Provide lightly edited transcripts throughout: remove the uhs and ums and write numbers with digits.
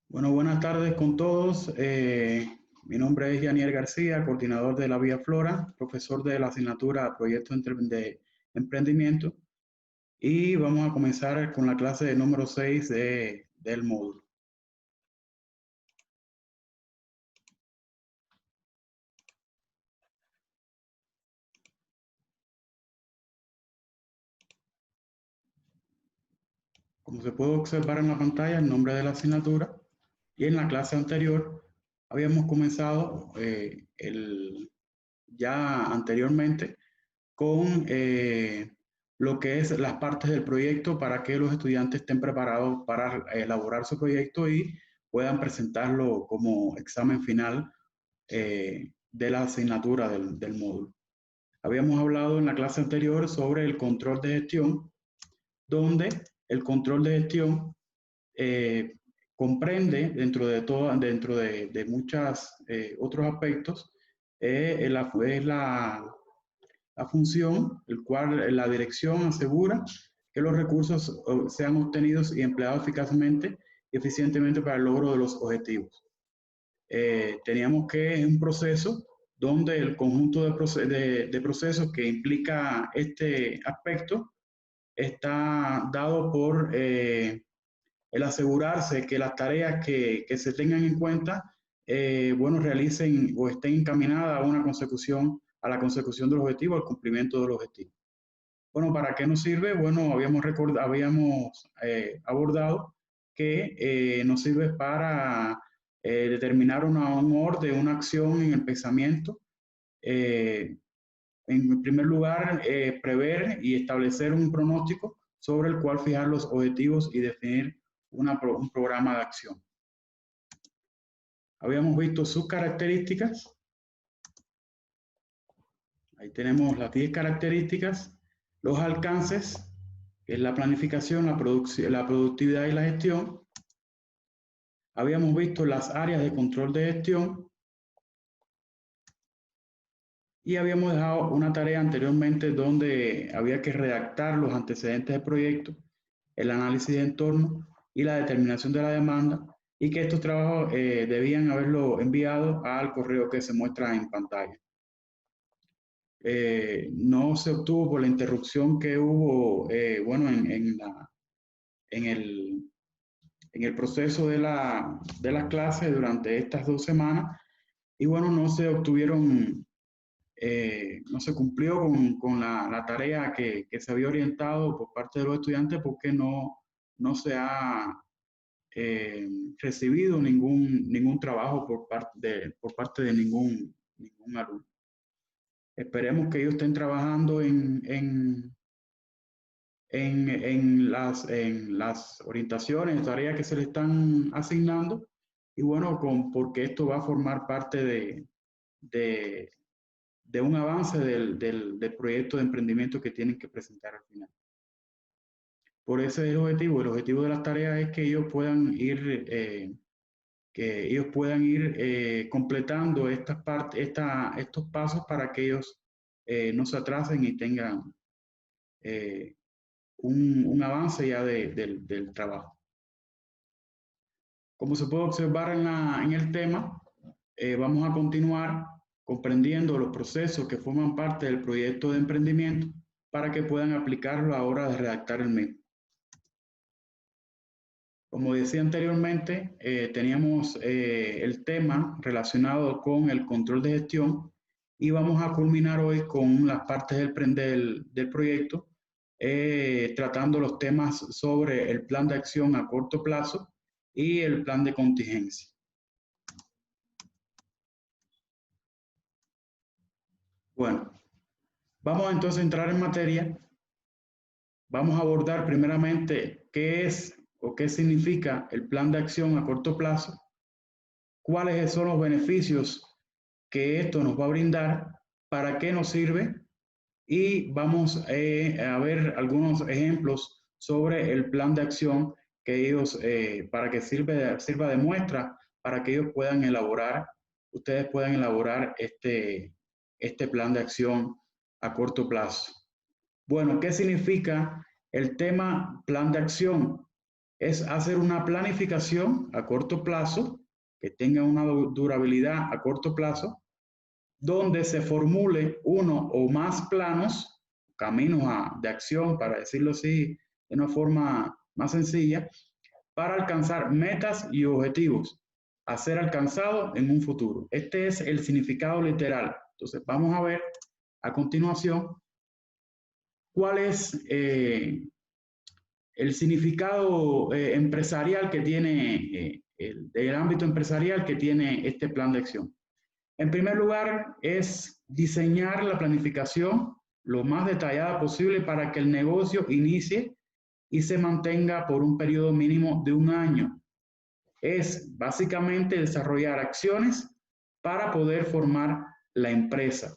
Bueno, buenas tardes con todos. Mi nombre es Yaniel García, coordinador de la Vía Flora, profesor de la asignatura Proyectos de Emprendimiento, y vamos a comenzar con la clase número 6 del módulo. Como se puede observar en la pantalla, el nombre de la asignatura, y en la clase anterior habíamos comenzado ya anteriormente con lo que es las partes del proyecto para que los estudiantes estén preparados para elaborar su proyecto y puedan presentarlo como examen final de la asignatura del módulo. Habíamos hablado en la clase anterior sobre el control de gestión, donde el control de gestión eh, comprende dentro de muchos otros aspectos, es la función, el cual la dirección asegura que los recursos sean obtenidos y empleados eficazmente y eficientemente para el logro de los objetivos. Teníamos que es un proceso donde el conjunto de procesos que implica este aspecto está dado por el asegurarse que las tareas que se tengan en cuenta, bueno, realicen o estén encaminadas a la consecución del objetivo, al cumplimiento del objetivo. Bueno, ¿para qué nos sirve? Bueno, habíamos abordado que nos sirve para determinar un orden, una acción en el pensamiento. Eh, en primer lugar, prever y establecer un pronóstico sobre el cual fijar los objetivos y definir un programa de acción. Habíamos visto sus características. Ahí tenemos las 10 características, los alcances, que es la planificación, la productividad y la gestión. Habíamos visto las áreas de control de gestión y habíamos dejado una tarea anteriormente donde había que redactar los antecedentes del proyecto, el análisis de entorno y la determinación de la demanda, y que estos trabajos debían haberlo enviado al correo que se muestra en pantalla. No se obtuvo por la interrupción que hubo, bueno, en el proceso de las clases durante estas 2 semanas, y bueno, no se obtuvieron, no se cumplió con la tarea que se había orientado por parte de los estudiantes porque no se ha recibido ningún trabajo por parte de ningún alumno. Esperemos que ellos estén trabajando en las orientaciones, tareas que se le están asignando, y bueno, porque esto va a formar parte de un avance del proyecto de emprendimiento que tienen que presentar al final. Por ese es el objetivo de las tareas es que ellos puedan ir completando estos pasos para que ellos no se atrasen y tengan eh, un avance ya del trabajo. Como se puede observar en el tema, vamos a continuar comprendiendo los procesos que forman parte del proyecto de emprendimiento para que puedan aplicarlo a la hora de redactar el mismo. Como decía anteriormente, teníamos el tema relacionado con el control de gestión y vamos a culminar hoy con las partes del proyecto, tratando los temas sobre el plan de acción a corto plazo y el plan de contingencia. Bueno, vamos entonces a entrar en materia. Vamos a abordar primeramente qué es o qué significa el plan de acción a corto plazo, cuáles son los beneficios que esto nos va a brindar, para qué nos sirve, y vamos a ver algunos ejemplos sobre el plan de acción que ellos, para que sirva de muestra, para que ellos puedan elaborar, ustedes puedan elaborar este plan de acción a corto plazo. Bueno, ¿qué significa el tema plan de acción? es hacer una planificación a corto plazo, que tenga una durabilidad a corto plazo, donde se formule uno o más planos, caminos de acción, para decirlo así, de una forma más sencilla, para alcanzar metas y objetivos a ser alcanzados en un futuro. Este es el significado literal. Entonces, vamos a ver a continuación cuál es el significado empresarial que tiene, el ámbito empresarial que tiene este plan de acción. En primer lugar, es diseñar la planificación lo más detallada posible para que el negocio inicie y se mantenga por un periodo mínimo de 1 año. Es básicamente desarrollar acciones para poder formar la empresa.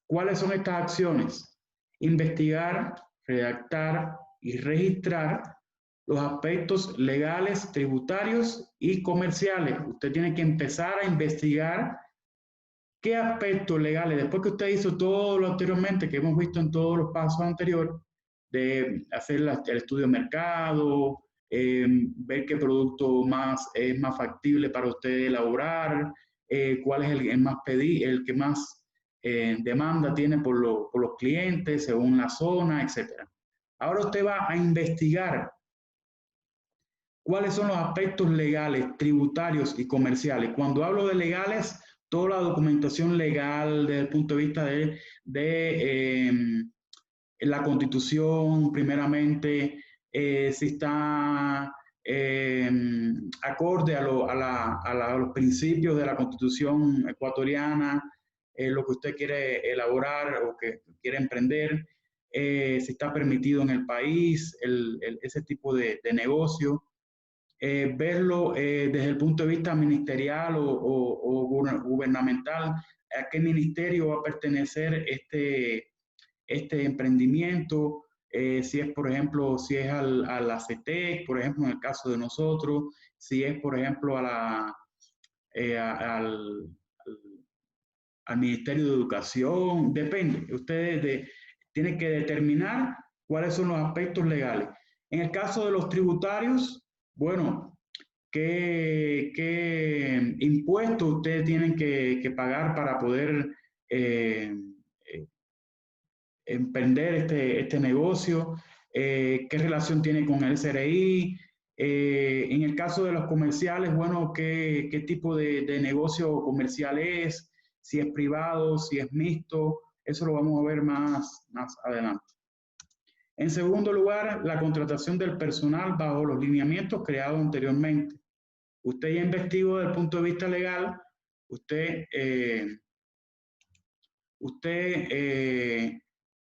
¿Cuáles son estas acciones? Investigar, redactar y registrar los aspectos legales, tributarios y comerciales. Usted tiene que empezar a investigar qué aspectos legales, después que usted hizo todo lo anteriormente que hemos visto en todos los pasos anteriores, de hacer el estudio de mercado, ver qué producto es más factible para usted elaborar, cuál es el que más demanda tiene por los clientes según la zona, etc. Ahora usted va a investigar cuáles son los aspectos legales, tributarios y comerciales. Cuando hablo de legales, toda la documentación legal desde el punto de vista de la Constitución, primeramente, si está acorde a los principios de la Constitución ecuatoriana, lo que usted quiere elaborar o que quiere emprender, si está permitido en el país, ese tipo de negocio. Verlo desde el punto de vista ministerial o gubernamental, a qué ministerio va a pertenecer este emprendimiento, si es, por ejemplo, si es a la CETEC, por ejemplo, en el caso de nosotros, si es, por ejemplo, al Ministerio de Educación, depende. Ustedes tienen que determinar cuáles son los aspectos legales. En el caso de los tributarios, bueno, ¿qué impuestos ustedes tienen que pagar para poder emprender este negocio? ¿Qué relación tiene con el SRI? En el caso de los comerciales, bueno, ¿qué tipo de negocio comercial es? Si es privado, si es mixto, eso lo vamos a ver más adelante. En segundo lugar, la contratación del personal bajo los lineamientos creados anteriormente. Usted ya investigó desde el punto de vista legal, usted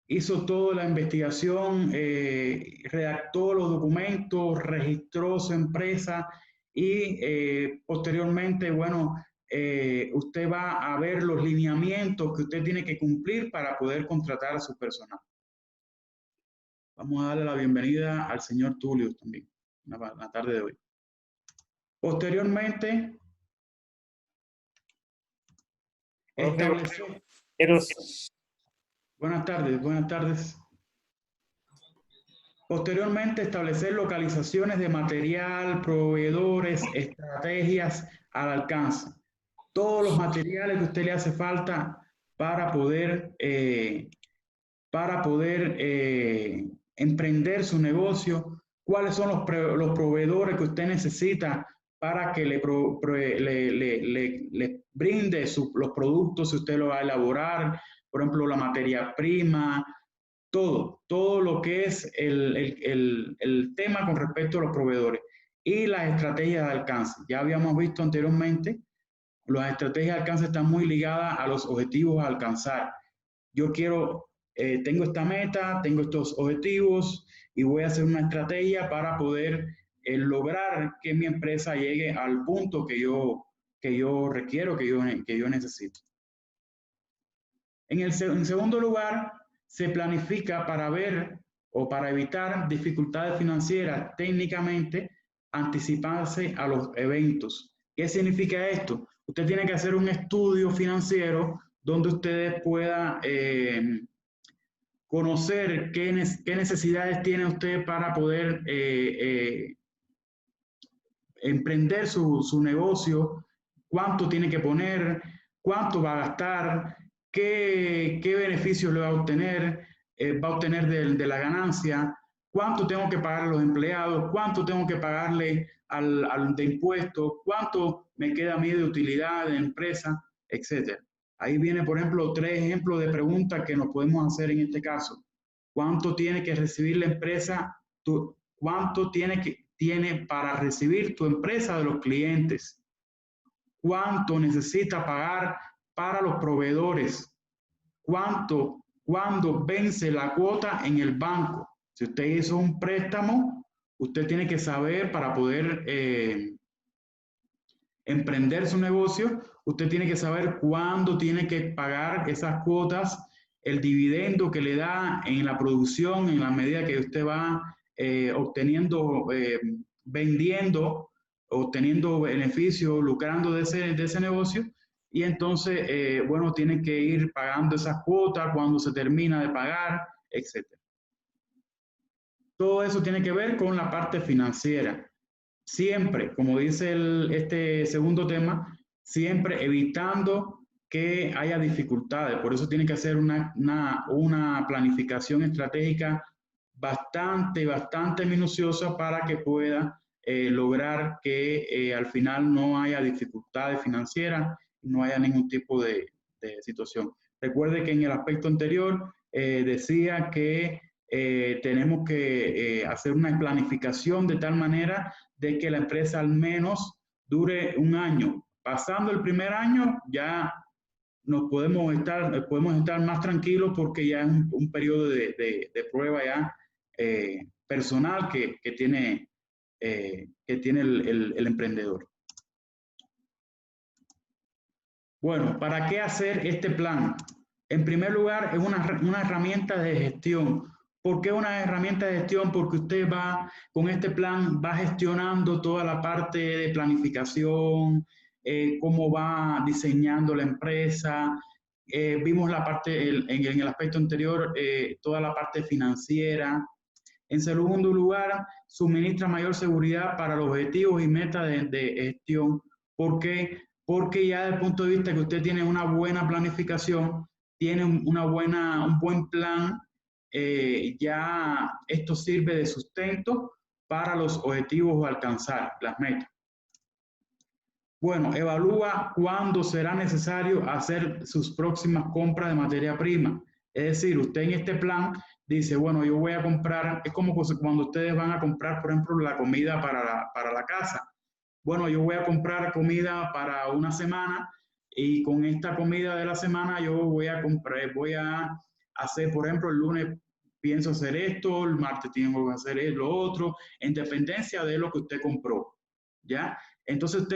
hizo toda la investigación, redactó los documentos, registró su empresa y posteriormente, bueno, usted va a ver los lineamientos que usted tiene que cumplir para poder contratar a su personal. Vamos a darle la bienvenida al señor Tulio también, en la tarde de hoy. Posteriormente, estableció... Buenas tardes. Posteriormente, establecer localizaciones de material, proveedores, estrategias al alcance. Todos los materiales que a usted le hace falta para poder emprender su negocio, cuáles son los proveedores que usted necesita para que le brinde los productos si usted lo va a elaborar, por ejemplo, la materia prima, todo lo que es el tema con respecto a los proveedores y las estrategias de alcance. Ya habíamos visto anteriormente, las estrategias de alcance están muy ligadas a los objetivos a alcanzar. Yo tengo esta meta, tengo estos objetivos y voy a hacer una estrategia para poder lograr que mi empresa llegue al punto que yo requiero, que yo necesito. En segundo lugar, se planifica para ver o para evitar dificultades financieras técnicamente, anticiparse a los eventos. ¿Qué significa esto? Usted tiene que hacer un estudio financiero donde ustedes puedan conocer qué necesidades tiene usted para poder emprender su negocio, cuánto tiene que poner, cuánto va a gastar, qué beneficios le va a obtener de la ganancia, cuánto tengo que pagar a los empleados, cuánto tengo que pagarle de impuestos, cuánto me queda a mí de utilidad de empresa, etc. Ahí viene, por ejemplo, 3 ejemplos de preguntas que nos podemos hacer en este caso. ¿Cuánto tiene que recibir la empresa? ¿Cuánto tiene para recibir tu empresa de los clientes? ¿Cuánto necesita pagar para los proveedores? ¿Cuándo vence la cuota en el banco? Si usted hizo un préstamo, usted tiene que saber para poder emprender su negocio, usted tiene que saber cuándo tiene que pagar esas cuotas, el dividendo que le da en la producción, en la medida que usted va obteniendo, vendiendo, obteniendo beneficios, lucrando de ese negocio. Y entonces, bueno, tiene que ir pagando esas cuotas cuando se termina de pagar, etc. Todo eso tiene que ver con la parte financiera. Siempre, como dice este segundo tema, siempre evitando que haya dificultades. Por eso tiene que hacer una planificación estratégica bastante minuciosa para que pueda lograr que al final no haya dificultades financieras, no haya ningún tipo de situación. Recuerde que en el aspecto anterior decía que tenemos que hacer una planificación de tal manera de que la empresa al menos dure un año. Pasando el primer año ya nos podemos estar más tranquilos porque ya es un periodo de prueba ya personal que tiene el emprendedor. Bueno, ¿para qué hacer este plan? En primer lugar, es una herramienta de gestión. ¿Por qué una herramienta de gestión? Porque usted con este plan, va gestionando toda la parte de planificación, cómo va diseñando la empresa. Vimos la parte, en el aspecto anterior, toda la parte financiera. En segundo lugar, suministra mayor seguridad para los objetivos y metas de gestión. ¿Por qué? Porque ya desde el punto de vista que usted tiene una buena planificación, tiene un buen plan, ya esto sirve de sustento para los objetivos a alcanzar, las metas. Bueno, evalúa cuándo será necesario hacer sus próximas compras de materia prima. Es decir, usted en este plan dice, bueno, yo voy a comprar, es como cuando ustedes van a comprar, por ejemplo, la comida para la casa. Bueno, yo voy a comprar comida para una semana y con esta comida de la semana yo voy a hacer, por ejemplo, el lunes pienso hacer esto, el martes tengo que hacer lo otro, en dependencia de lo que usted compró, ¿ya? Entonces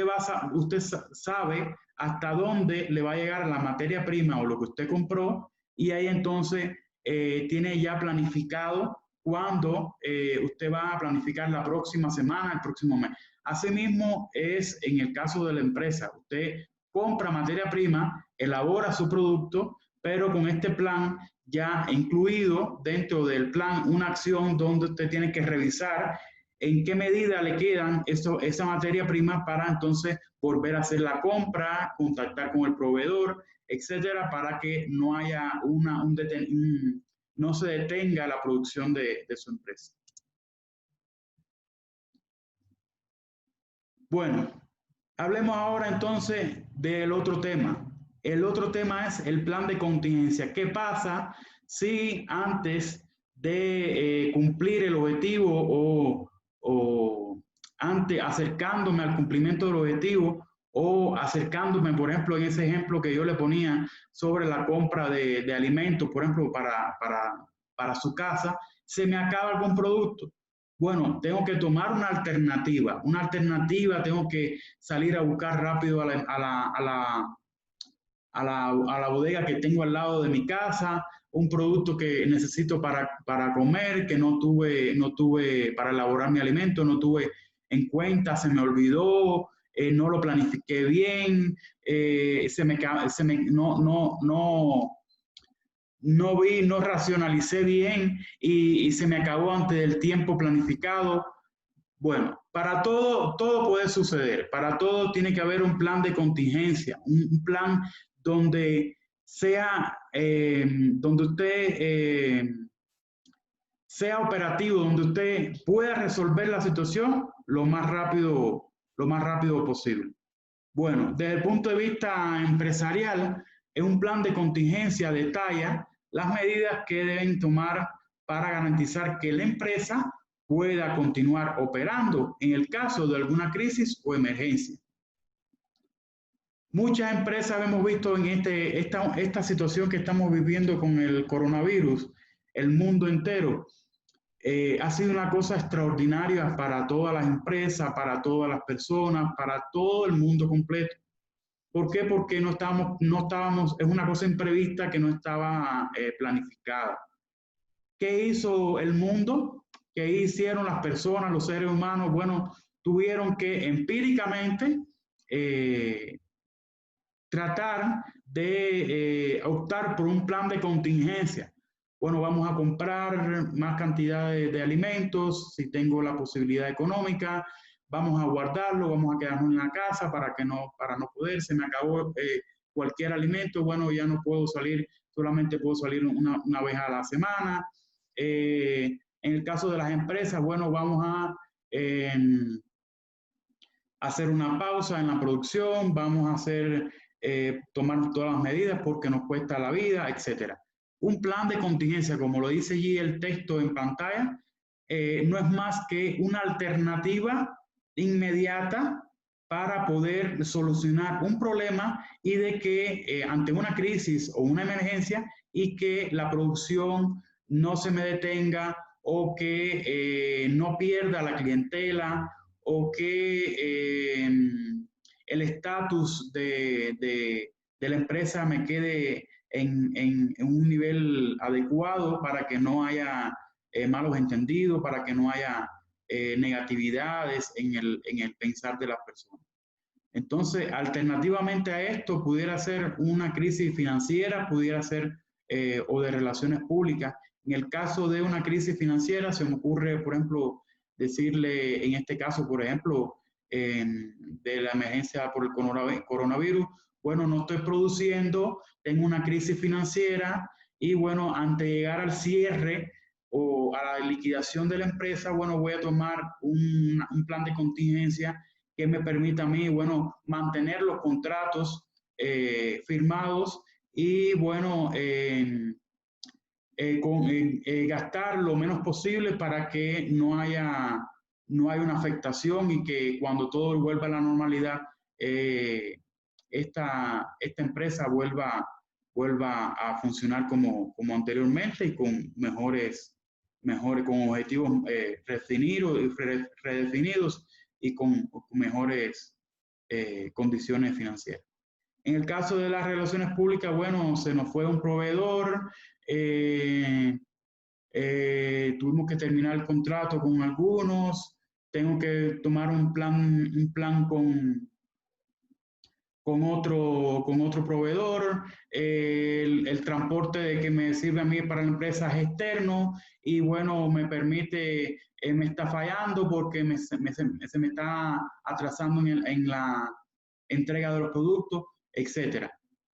usted sabe hasta dónde le va a llegar la materia prima o lo que usted compró y ahí entonces tiene ya planificado cuándo usted va a planificar la próxima semana, el próximo mes. Asimismo es en el caso de la empresa. Usted compra materia prima, elabora su producto, pero con este plan ya incluido dentro del plan una acción donde usted tiene que revisar en qué medida le quedan esa materia prima para entonces volver a hacer la compra, contactar con el proveedor, etcétera, para que no haya no se detenga la producción de su empresa. Bueno, hablemos ahora entonces del otro tema. El otro tema es el plan de contingencia. ¿Qué pasa si antes de cumplir el objetivo o antes acercándome al cumplimiento del objetivo o acercándome, por ejemplo, en ese ejemplo que yo le ponía sobre la compra de alimentos, por ejemplo, para su casa, se me acaba algún producto? Bueno, tengo que tomar una alternativa, tengo que salir a buscar rápido a la bodega que tengo al lado de mi casa, un producto que necesito para comer, que no tuve para elaborar mi alimento, no tuve en cuenta, se me olvidó, no lo planifiqué bien, no racionalicé bien y se me acabó antes del tiempo planificado. Bueno, para todo puede suceder, para todo tiene que haber un plan de contingencia, un plan donde sea, donde usted sea operativo, donde usted pueda resolver la situación lo más rápido posible. Bueno, desde el punto de vista empresarial, es un plan de contingencia detalla las medidas que deben tomar para garantizar que la empresa pueda continuar operando en el caso de alguna crisis o emergencia. Muchas empresas hemos visto en esta situación que estamos viviendo con el coronavirus, el mundo entero, ha sido una cosa extraordinaria para todas las empresas, para todas las personas, para todo el mundo completo. ¿Por qué? Porque no estábamos, es una cosa imprevista que no estaba planificada. ¿Qué hizo el mundo? ¿Qué hicieron las personas, los seres humanos? Bueno, tuvieron que empíricamente tratar de optar por un plan de contingencia. Bueno, vamos a comprar más cantidad de alimentos, si tengo la posibilidad económica, vamos a guardarlo, vamos a quedarnos en la casa para no poder, se me acabó cualquier alimento, bueno, ya no puedo salir, solamente puedo salir una vez a la semana. En el caso de las empresas, bueno, vamos a hacer una pausa en la producción, vamos a tomar todas las medidas porque nos cuesta la vida, etc. Un plan de contingencia, como lo dice allí el texto en pantalla, no es más que una alternativa inmediata para poder solucionar un problema y de que ante una crisis o una emergencia y que la producción no se me detenga o que no pierda la clientela o que el estatus de la empresa me quede en un nivel adecuado para que no haya malos entendidos, para que no haya negatividades en el pensar de las personas. Entonces, alternativamente a esto, pudiera ser una crisis financiera, pudiera ser o de relaciones públicas. En el caso de una crisis financiera, se me ocurre, por ejemplo, decirle, en este caso, por ejemplo, de la emergencia por el coronavirus, bueno, no estoy produciendo, tengo una crisis financiera y bueno, antes de llegar al cierre o a la liquidación de la empresa, bueno, voy a tomar un plan de contingencia que me permita a mí, bueno, mantener los contratos firmados y, bueno, gastar lo menos posible para que no haya una afectación y que cuando todo vuelva a la normalidad, esta empresa vuelva a funcionar como anteriormente y con con objetivos redefinidos y con mejores condiciones financieras. En el caso de las relaciones públicas, bueno, se nos fue un proveedor, tuvimos que terminar el contrato con algunos, tengo que tomar un plan con otro proveedor, el transporte que me sirve a mí para la empresa es externo y bueno, me está fallando porque se me está atrasando en la entrega de los productos, etc.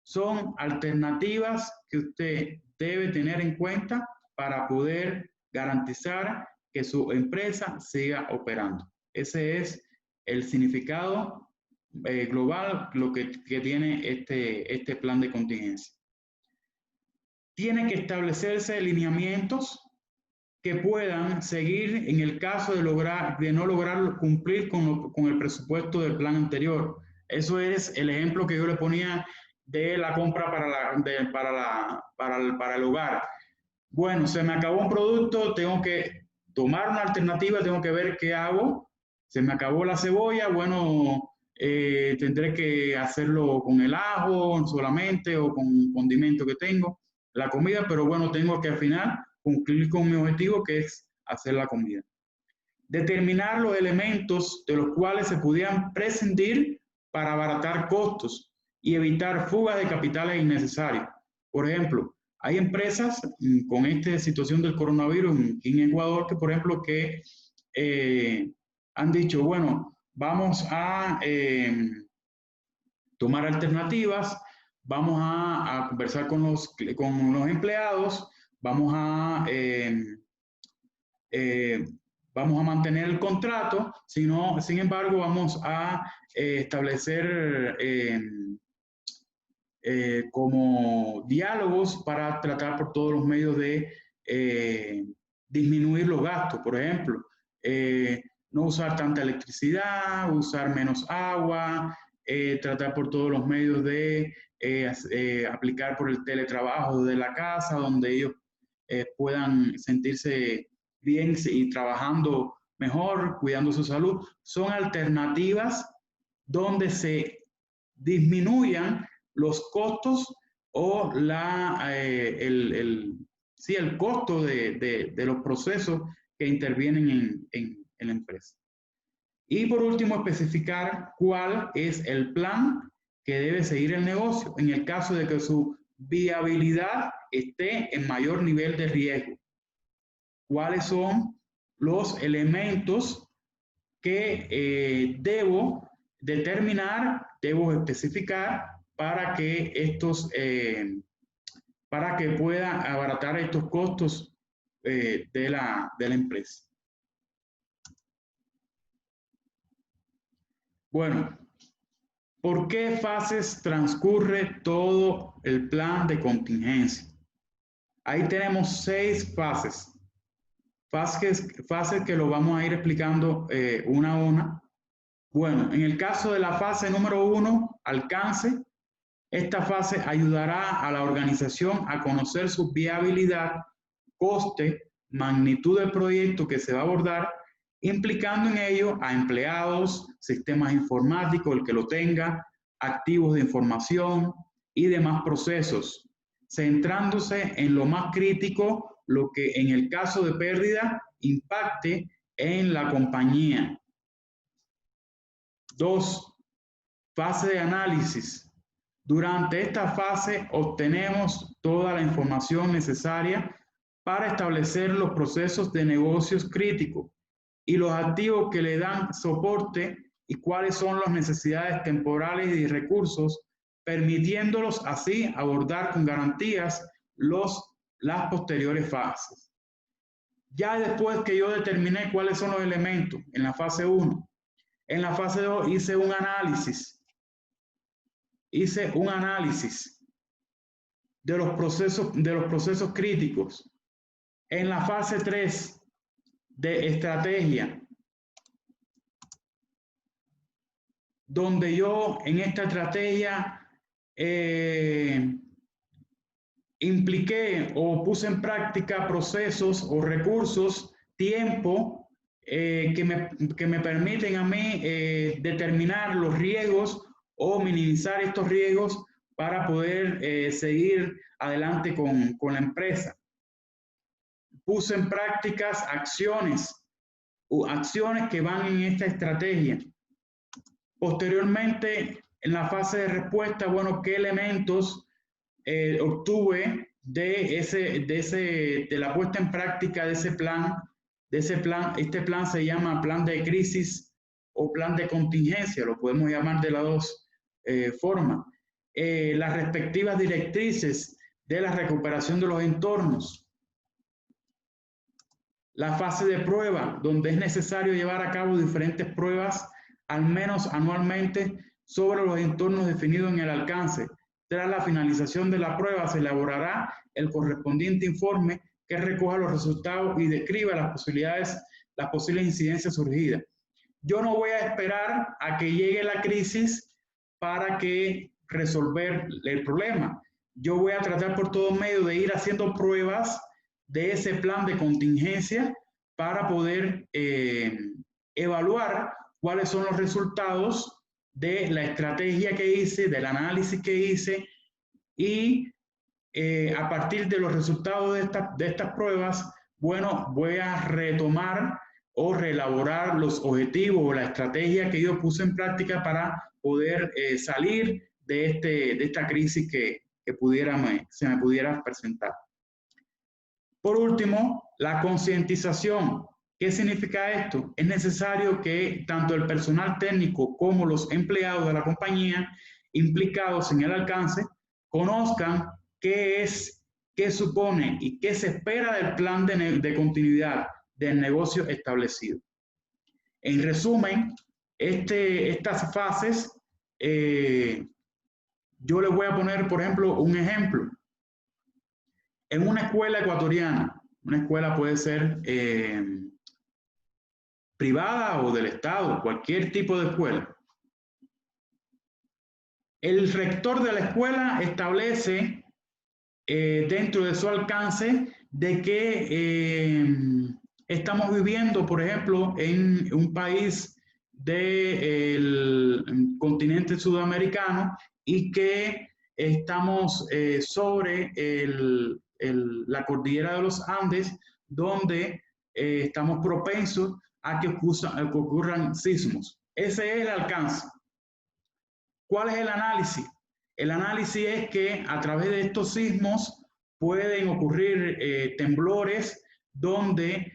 Son alternativas que usted debe tener en cuenta para poder garantizar que su empresa siga operando. Ese es el significado global que tiene este plan de contingencia. Tiene que establecerse lineamientos que puedan seguir en el caso de no lograr cumplir con el presupuesto del plan anterior. Eso es el ejemplo que yo le ponía de la compra para el hogar. Bueno, se me acabó un producto, tengo que tomar una alternativa, tengo que ver qué hago. Se me acabó la cebolla, bueno, tendré que hacerlo con el ajo solamente o con un condimento que tengo, la comida, pero bueno, tengo que al final cumplir con mi objetivo que es hacer la comida. Determinar los elementos de los cuales se pudieran prescindir para abaratar costos y evitar fugas de capitales innecesarios. Por ejemplo, Hay empresas con esta situación del coronavirus en Ecuador que, por ejemplo, que han dicho, bueno, vamos a tomar alternativas, vamos a conversar con los empleados, vamos a mantener el contrato, sin embargo, vamos a establecer como diálogos para tratar por todos los medios de disminuir los gastos. Por ejemplo, no usar tanta electricidad, usar menos agua, tratar por todos los medios de aplicar por el teletrabajo de la casa, donde ellos puedan sentirse bien y trabajando mejor, cuidando su salud. Son alternativas donde se disminuyan los costos o el costo de los procesos que intervienen en la empresa. Y por último, especificar cuál es el plan que debe seguir el negocio en el caso de que su viabilidad esté en mayor nivel de riesgo. ¿Cuáles son los elementos que debo determinar, debo especificar para que pueda abaratar estos costos de la empresa? Bueno, ¿por qué fases transcurre todo el plan de contingencia? Ahí tenemos 6 fases. Fases que lo vamos a ir explicando una a una. Bueno, en el caso de la fase número 1, alcance, esta fase ayudará a la organización a conocer su viabilidad, coste, magnitud del proyecto que se va a abordar, implicando en ello a empleados, sistemas informáticos, el que lo tenga, activos de información y demás procesos, centrándose en lo más crítico, lo que en el caso de pérdida impacte en la compañía. 2. Fase de análisis. Durante esta fase obtenemos toda la información necesaria para establecer los procesos de negocios críticos y los activos que le dan soporte y cuáles son las necesidades temporales y recursos, permitiéndolos así abordar con garantías las posteriores fases. Ya después que yo determiné cuáles son los elementos en la fase 1, en la fase 2 hice un análisis de los procesos críticos. En la fase 3 de estrategia, donde yo en esta estrategia impliqué o puse en práctica procesos o recursos, tiempo, que me permiten a mí determinar los riesgos o minimizar estos riesgos para poder seguir adelante con la empresa. Puse en prácticas acciones que van en esta estrategia. Posteriormente, en la fase de respuesta, bueno, ¿qué elementos obtuve de la puesta en práctica de ese plan? Este plan se llama plan de crisis o plan de contingencia, lo podemos llamar de las dos formas. Las respectivas directrices de la recuperación de los entornos. La fase de prueba, donde es necesario llevar a cabo diferentes pruebas, al menos anualmente, sobre los entornos definidos en el alcance. Tras la finalización de la prueba, se elaborará el correspondiente informe que recoja los resultados y describa las posibles incidencias surgidas. Yo no voy a esperar a que llegue la crisis para resolver el problema. Yo voy a tratar por todo medio de ir haciendo pruebas de ese plan de contingencia para poder evaluar cuáles son los resultados de la estrategia que hice, del análisis que hice, y a partir de los resultados de estas pruebas, bueno, voy a retomar o reelaborar los objetivos o la estrategia que yo puse en práctica para poder salir de esta crisis que se me pudiera presentar. Por último, la concientización. ¿Qué significa esto? Es necesario que tanto el personal técnico como los empleados de la compañía implicados en el alcance conozcan qué es, qué supone y qué se espera del plan de continuidad del negocio establecido. En resumen, estas fases, yo les voy a poner, por ejemplo, un ejemplo. En una escuela ecuatoriana, una escuela puede ser privada o del Estado, cualquier tipo de escuela. El rector de la escuela establece dentro de su alcance de que estamos viviendo, por ejemplo, en un país del continente sudamericano y que estamos sobre la cordillera de los Andes, donde estamos propensos a que ocurran sismos. Ese es el alcance. ¿Cuál es el análisis? El análisis es que a través de estos sismos pueden ocurrir temblores donde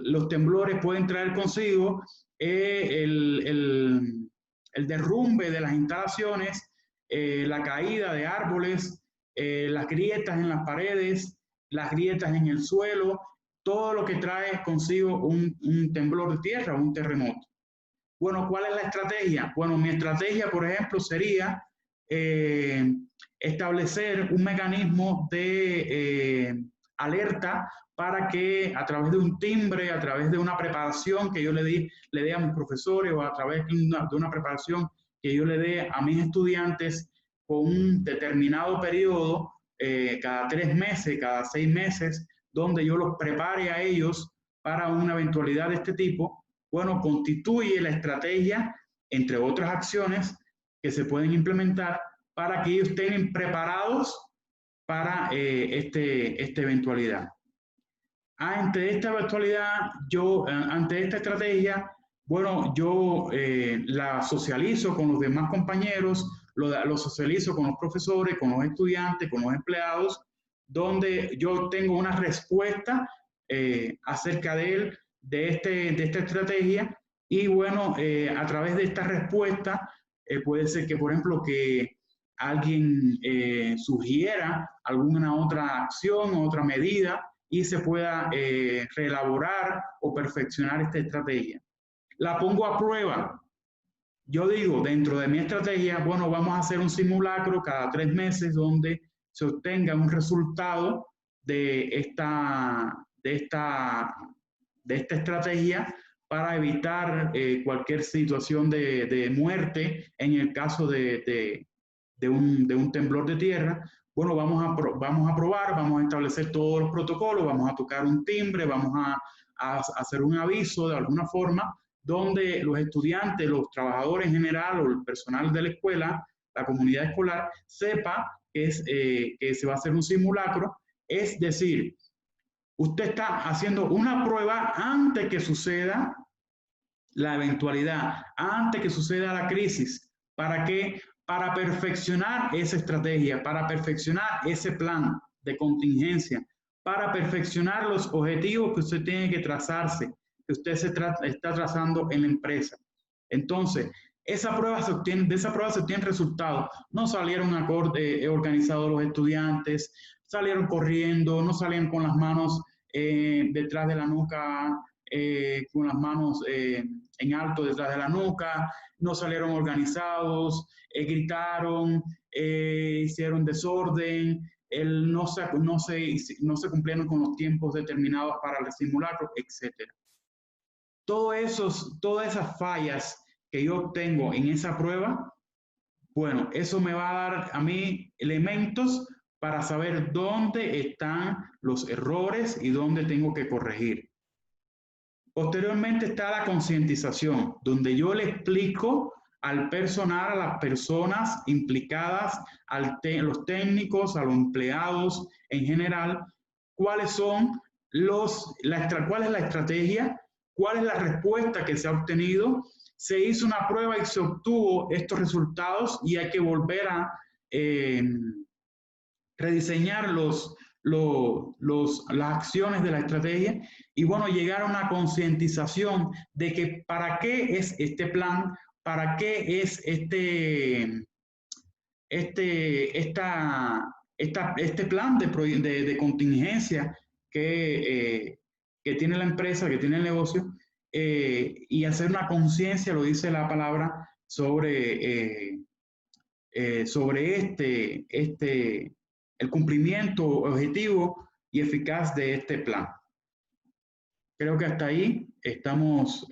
los temblores pueden traer consigo el derrumbe de las instalaciones, la caída de árboles, las grietas en las paredes, las grietas en el suelo, todo lo que trae consigo un temblor de tierra o un terremoto. Bueno, ¿cuál es la estrategia? Bueno, mi estrategia, por ejemplo, sería establecer un mecanismo de alerta para que a través de un timbre, a través de una preparación que yo le dé a mis profesores o a través de una preparación que yo le dé a mis estudiantes con un determinado periodo, cada 3 meses, cada 6 meses, donde yo los prepare a ellos para una eventualidad de este tipo, bueno, constituye la estrategia, entre otras acciones que se pueden implementar para que ellos estén preparados para esta eventualidad. Ante esta eventualidad, ante esta estrategia, bueno, yo la socializo con los demás compañeros, lo socializo con los profesores, con los estudiantes, con los empleados, donde yo tengo una respuesta acerca de esta estrategia y bueno, a través de esta respuesta puede ser que, por ejemplo, que alguien sugiera alguna otra acción o otra medida y se pueda reelaborar o perfeccionar esta estrategia. La pongo a prueba. Yo digo, dentro de mi estrategia, bueno, vamos a hacer un simulacro cada 3 meses donde se obtenga un resultado de esta estrategia para evitar cualquier situación de muerte en el caso de un temblor de tierra. Bueno, vamos a probar, vamos a establecer todos los protocolos, vamos a tocar un timbre, vamos a hacer un aviso de alguna forma donde los estudiantes, los trabajadores en general o el personal de la escuela, la comunidad escolar, sepa que se va a hacer un simulacro. Es decir, usted está haciendo una prueba antes que suceda la eventualidad, antes que suceda la crisis. ¿Para qué? Para perfeccionar esa estrategia, para perfeccionar ese plan de contingencia, para perfeccionar los objetivos que usted tiene que trazarse, que usted está trazando en la empresa. Entonces, de esa prueba se obtienen resultados. No salieron organizados los estudiantes, salieron corriendo, no salieron con las manos detrás de la nuca, con las manos en alto detrás de la nuca, no salieron organizados, gritaron, hicieron desorden, no se cumplieron con los tiempos determinados para el simulacro, etc. Todas esas fallas que yo obtengo en esa prueba, bueno, eso me va a dar a mí elementos para saber dónde están los errores y dónde tengo que corregir. Posteriormente está la concientización, donde yo le explico al personal, a las personas implicadas, los técnicos, a los empleados en general, cuál es la estrategia, cuál es la respuesta que se ha obtenido. Se hizo una prueba y se obtuvo estos resultados y hay que volver a rediseñar las acciones de la estrategia y bueno, llegar a una concientización de que para qué es este plan, para qué es este plan de contingencia que tiene la empresa, que tiene el negocio, y hacer una conciencia, lo dice la palabra, sobre el cumplimiento objetivo y eficaz de este plan. Creo que hasta ahí estamos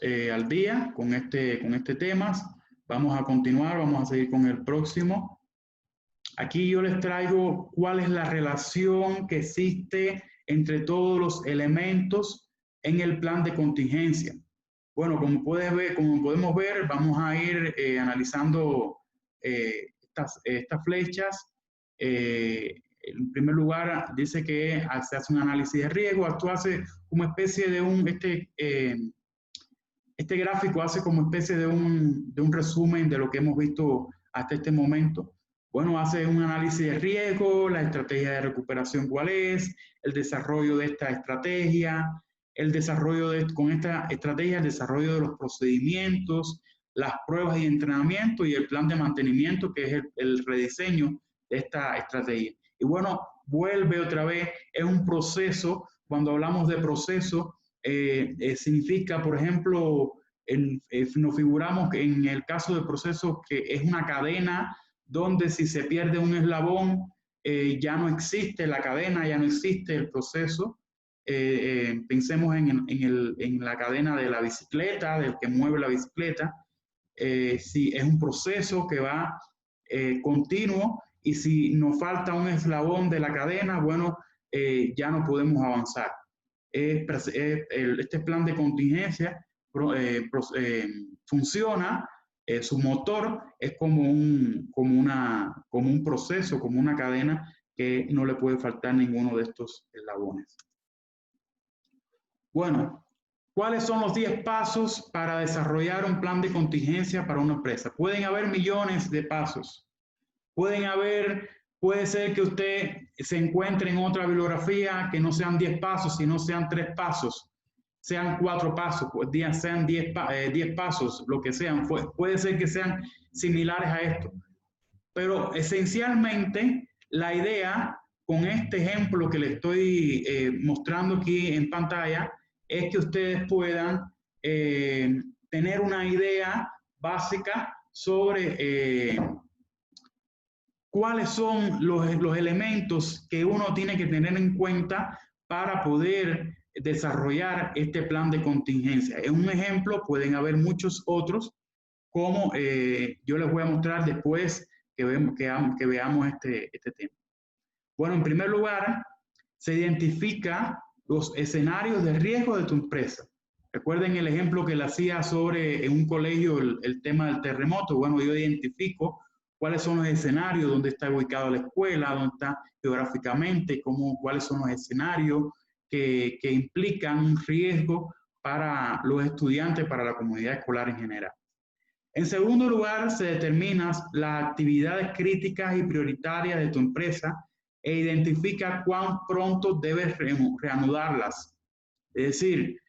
al día con este tema. Vamos a continuar, vamos a seguir con el próximo. Aquí yo les traigo cuál es la relación que existe entre todos los elementos en el plan de contingencia. Bueno, como podemos ver, vamos a ir analizando estas flechas. En primer lugar, dice que se hace un análisis de riesgo. Esto hace como especie de este gráfico hace como especie de un resumen de lo que hemos visto hasta este momento. Bueno, hace un análisis de riesgo, la estrategia de recuperación cuál es, el desarrollo de esta estrategia, con esta estrategia, el desarrollo de los procedimientos, las pruebas y entrenamiento y el plan de mantenimiento, que es el rediseño de esta estrategia. Y bueno, vuelve otra vez, es un proceso. Cuando hablamos de proceso, significa, por ejemplo, nos figuramos que en el caso de procesos que es una cadena donde si se pierde un eslabón, ya no existe la cadena, ya no existe el proceso. Pensemos en la cadena de la bicicleta, del que mueve la bicicleta. Si es un proceso que va continuo y si nos falta un eslabón de la cadena, bueno, ya no podemos avanzar. Este plan de contingencia funciona, su motor es como un proceso, como una cadena que no le puede faltar ninguno de estos eslabones. Bueno, ¿cuáles son los 10 pasos para desarrollar un plan de contingencia para una empresa? Pueden haber millones de pasos. Puede ser que usted se encuentre en otra bibliografía que no sean 10 pasos, sino sean 3 pasos, sean 4 pasos, sean 10 pasos, lo que sean. Puede ser que sean similares a esto. Pero esencialmente la idea con este ejemplo que le estoy mostrando aquí en pantalla es que ustedes puedan tener una idea básica sobre cuáles son los elementos que uno tiene que tener en cuenta para poder desarrollar este plan de contingencia. Es un ejemplo, pueden haber muchos otros, como yo les voy a mostrar después que veamos este tema. Bueno, en primer lugar, se identifica los escenarios de riesgo de tu empresa. Recuerden el ejemplo que le hacía sobre en un colegio el tema del terremoto. Bueno, yo identifico cuáles son los escenarios, dónde está ubicada la escuela, dónde está geográficamente, cuáles son los escenarios que implican un riesgo para los estudiantes, para la comunidad escolar en general. En segundo lugar, se determinan las actividades críticas y prioritarias de tu empresa e identifica cuán pronto debes reanudarlas. Es decir,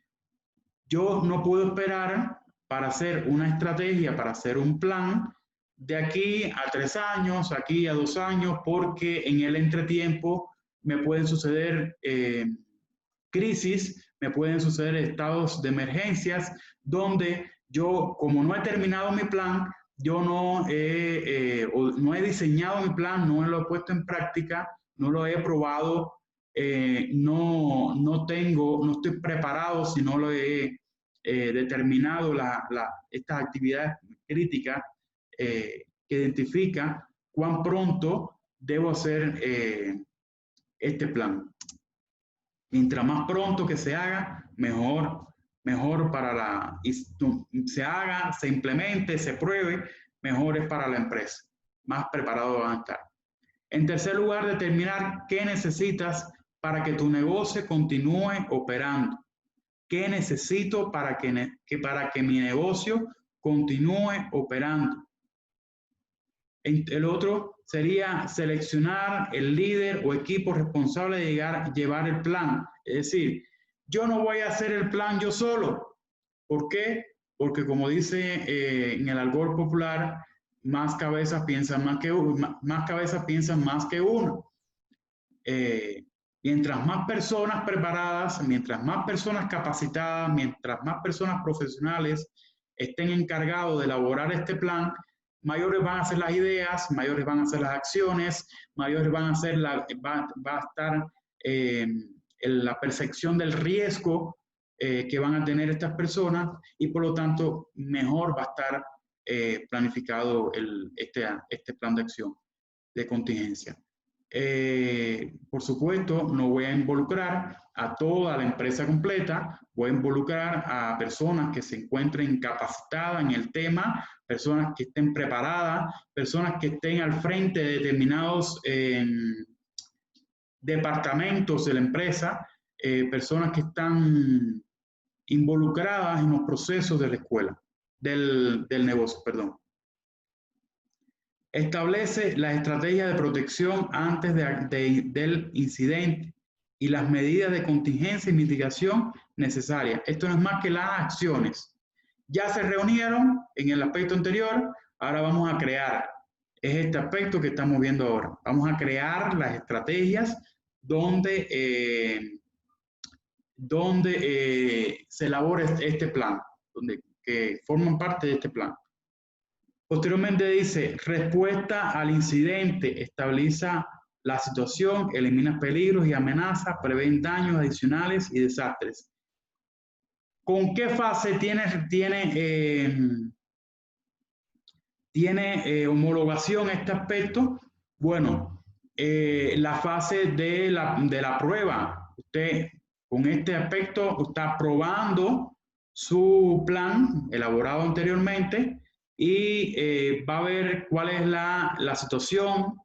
yo no puedo esperar para hacer una estrategia, para hacer un plan de aquí a 3 años, aquí a 2 años, porque en el entretiempo me pueden suceder crisis, me pueden suceder estados de emergencias donde yo, como no he terminado mi plan, yo no he diseñado mi plan, no lo he puesto en práctica, no lo he probado, no estoy preparado si no lo he determinado estas actividades críticas que identifican cuán pronto debo hacer este plan. Mientras más pronto que se haga, mejor para se haga, se implemente, se pruebe, mejor es para la empresa. Más preparado van a estar. En tercer lugar, determinar qué necesitas para que tu negocio continúe operando. ¿Qué necesito para que mi negocio continúe operando. El otro sería seleccionar el líder o equipo responsable de llevar el plan. Es decir, yo no voy a hacer el plan yo solo. ¿Por qué? Porque como dice en el argot popular, más cabezas piensan más que uno, más cabezas piensan más que uno. Mientras más personas preparadas, mientras más personas capacitadas, mientras más personas profesionales estén encargados de elaborar este plan, mayores van a ser las ideas, mayores van a ser las acciones, mayores van a ser va a estar la percepción del riesgo que van a tener estas personas y por lo tanto mejor va a estar planificado este plan de acción de contingencia. Por supuesto, no voy a involucrar a toda la empresa completa, voy a involucrar a personas que se encuentren capacitadas en el tema, personas que estén preparadas, personas que estén al frente de determinados departamentos de la empresa, personas que están involucradas en los procesos de la escuela, del negocio, perdón. Establece la estrategia de protección antes del incidente y las medidas de contingencia y mitigación necesarias. Esto no es más que las acciones. Ya se reunieron en el aspecto anterior, ahora vamos a crear. Es este aspecto que estamos viendo ahora. Vamos a crear las estrategias donde se elabora este plan, que forman parte de este plan. Posteriormente dice, respuesta al incidente, estabiliza la situación, elimina peligros y amenazas, prevén daños adicionales y desastres. ¿Con qué fase tiene homologación este aspecto? Bueno, la fase de la prueba. Usted con este aspecto está probando su plan elaborado anteriormente y va a ver cuál es la situación,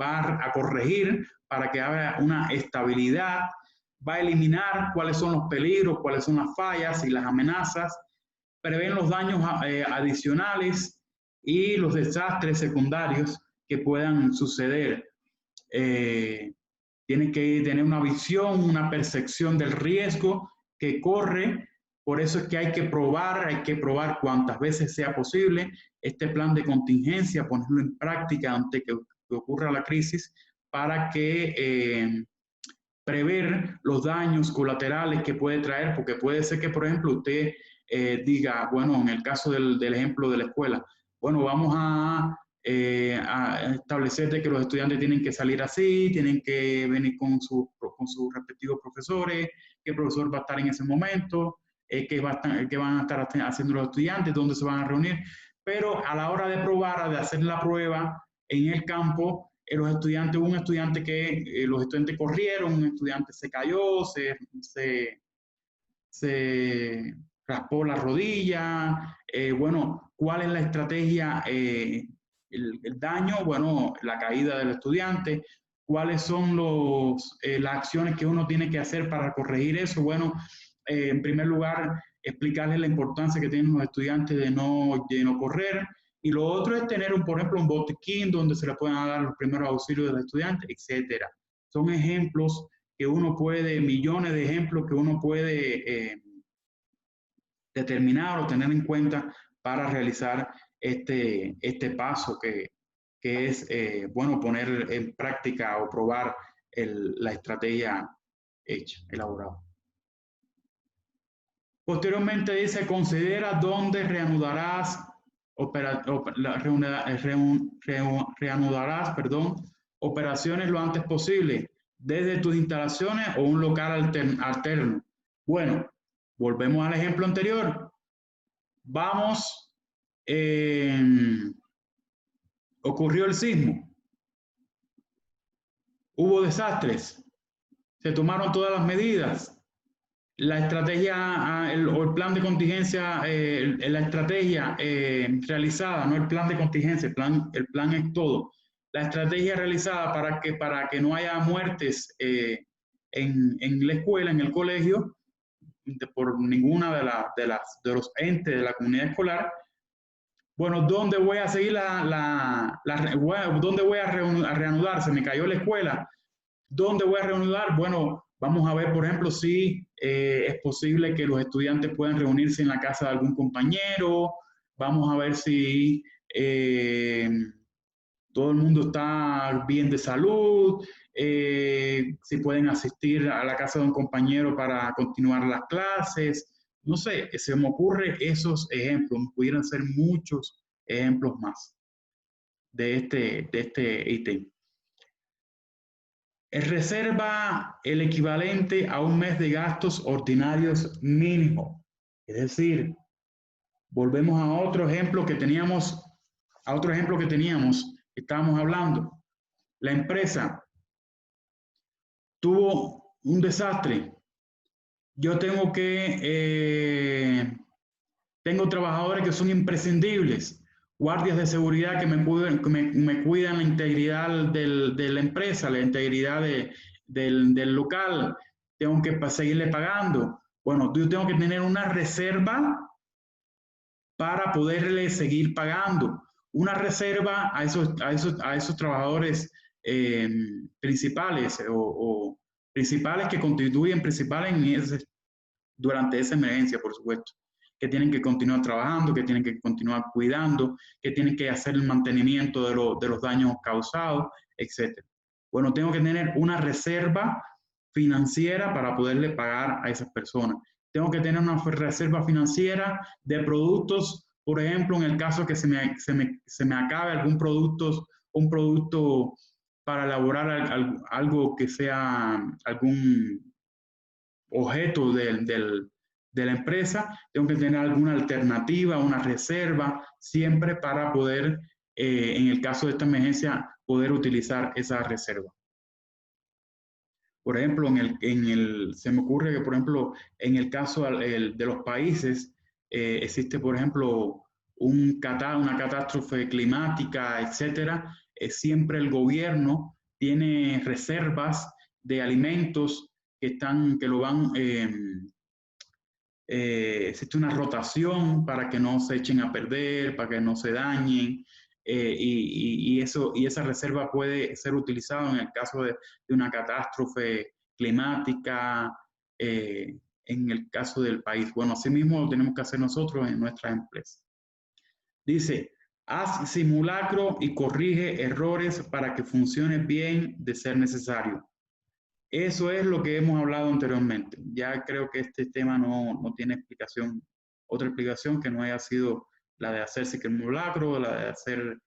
va a corregir para que haya una estabilidad, va a eliminar cuáles son los peligros, cuáles son las fallas y las amenazas, prevén los daños adicionales y los desastres secundarios que puedan suceder. Tiene que tener una visión, una percepción del riesgo que corre. Por eso es que hay que probar cuantas veces sea posible este plan de contingencia, ponerlo en práctica antes que ocurra la crisis para que prever los daños colaterales que puede traer, porque puede ser que, por ejemplo, usted diga, bueno, en el caso del ejemplo de la escuela, bueno, vamos a establecer de que los estudiantes tienen que salir así, tienen que venir con sus respectivos profesores, qué profesor va a estar en ese momento, qué van a estar haciendo los estudiantes, dónde se van a reunir, pero a la hora de probar, de hacer la prueba en el campo, los estudiantes, hubo un estudiante que los estudiantes corrieron, un estudiante se cayó, se raspó la rodilla, bueno, ¿cuál es la estrategia? El daño, bueno, la caída del estudiante, ¿cuáles son las acciones que uno tiene que hacer para corregir eso? Bueno, en primer lugar, explicarles la importancia que tienen los estudiantes de no correr, y lo otro es tener, por ejemplo, un botiquín donde se le puedan dar los primeros auxilios del estudiante, etc. Son ejemplos que uno puede, millones de ejemplos que uno puede determinar o tener en cuenta para realizar este paso que es, bueno, poner en práctica o probar la estrategia hecha, elaborada. Posteriormente dice, considera dónde reanudarás operaciones lo antes posible, desde tus instalaciones o un local alterno. Bueno, volvemos al ejemplo anterior. Vamos, ocurrió el sismo, hubo desastres, se tomaron todas las medidas. La estrategia o el plan de contingencia, la estrategia realizada, no el plan de contingencia, el plan es todo. La estrategia realizada para que no haya muertes en la escuela, en el colegio, por ninguna de los entes de la comunidad escolar, Bueno, ¿dónde voy a seguir dónde voy a reanudar? Se me cayó la escuela. ¿Dónde voy a reanudar? Bueno, vamos a ver, por ejemplo, si es posible que los estudiantes puedan reunirse en la casa de algún compañero. Vamos a ver si todo el mundo está bien de salud, si pueden asistir a la casa de un compañero para continuar las clases. No sé, se me ocurre esos ejemplos, pudieran ser muchos ejemplos más de este ítem. Reserva el equivalente a un mes de gastos ordinarios mínimo. Es decir, volvemos a otro ejemplo que teníamos, estábamos hablando. La empresa tuvo un desastre. Yo tengo trabajadores que son imprescindibles, guardias de seguridad que me cuidan la integridad de la empresa, la integridad del local. Tengo que seguirle pagando. Bueno, yo tengo que tener una reserva para poderle seguir pagando. Una reserva a esos trabajadores principales o principales que constituyen principales durante esa emergencia, por supuesto, que tienen que continuar trabajando, que tienen que continuar cuidando, que tienen que hacer el mantenimiento de los daños causados, etc. Bueno, tengo que tener una reserva financiera para poderle pagar a esas personas. Tengo que tener una reserva financiera de productos, por ejemplo, en el caso que se me acabe un producto para elaborar algo que sea algún objeto de la empresa, tengo que tener alguna alternativa, una reserva, siempre para poder, en el caso de esta emergencia, poder utilizar esa reserva. Por ejemplo, se me ocurre que, por ejemplo, en el caso de los países, existe, por ejemplo, una catástrofe climática, etcétera. Siempre el gobierno tiene reservas de alimentos que lo van, existe una rotación para que no se echen a perder, para que no se dañen, y esa reserva puede ser utilizada en el caso de una catástrofe climática, en el caso del país. Bueno, así mismo lo tenemos que hacer nosotros en nuestras empresas. Dice, haz simulacro y corrige errores para que funcione bien de ser necesario. Eso es lo que hemos hablado anteriormente. Ya creo que este tema no tiene explicación, otra explicación que no haya sido la de hacer simulacro, la de hacer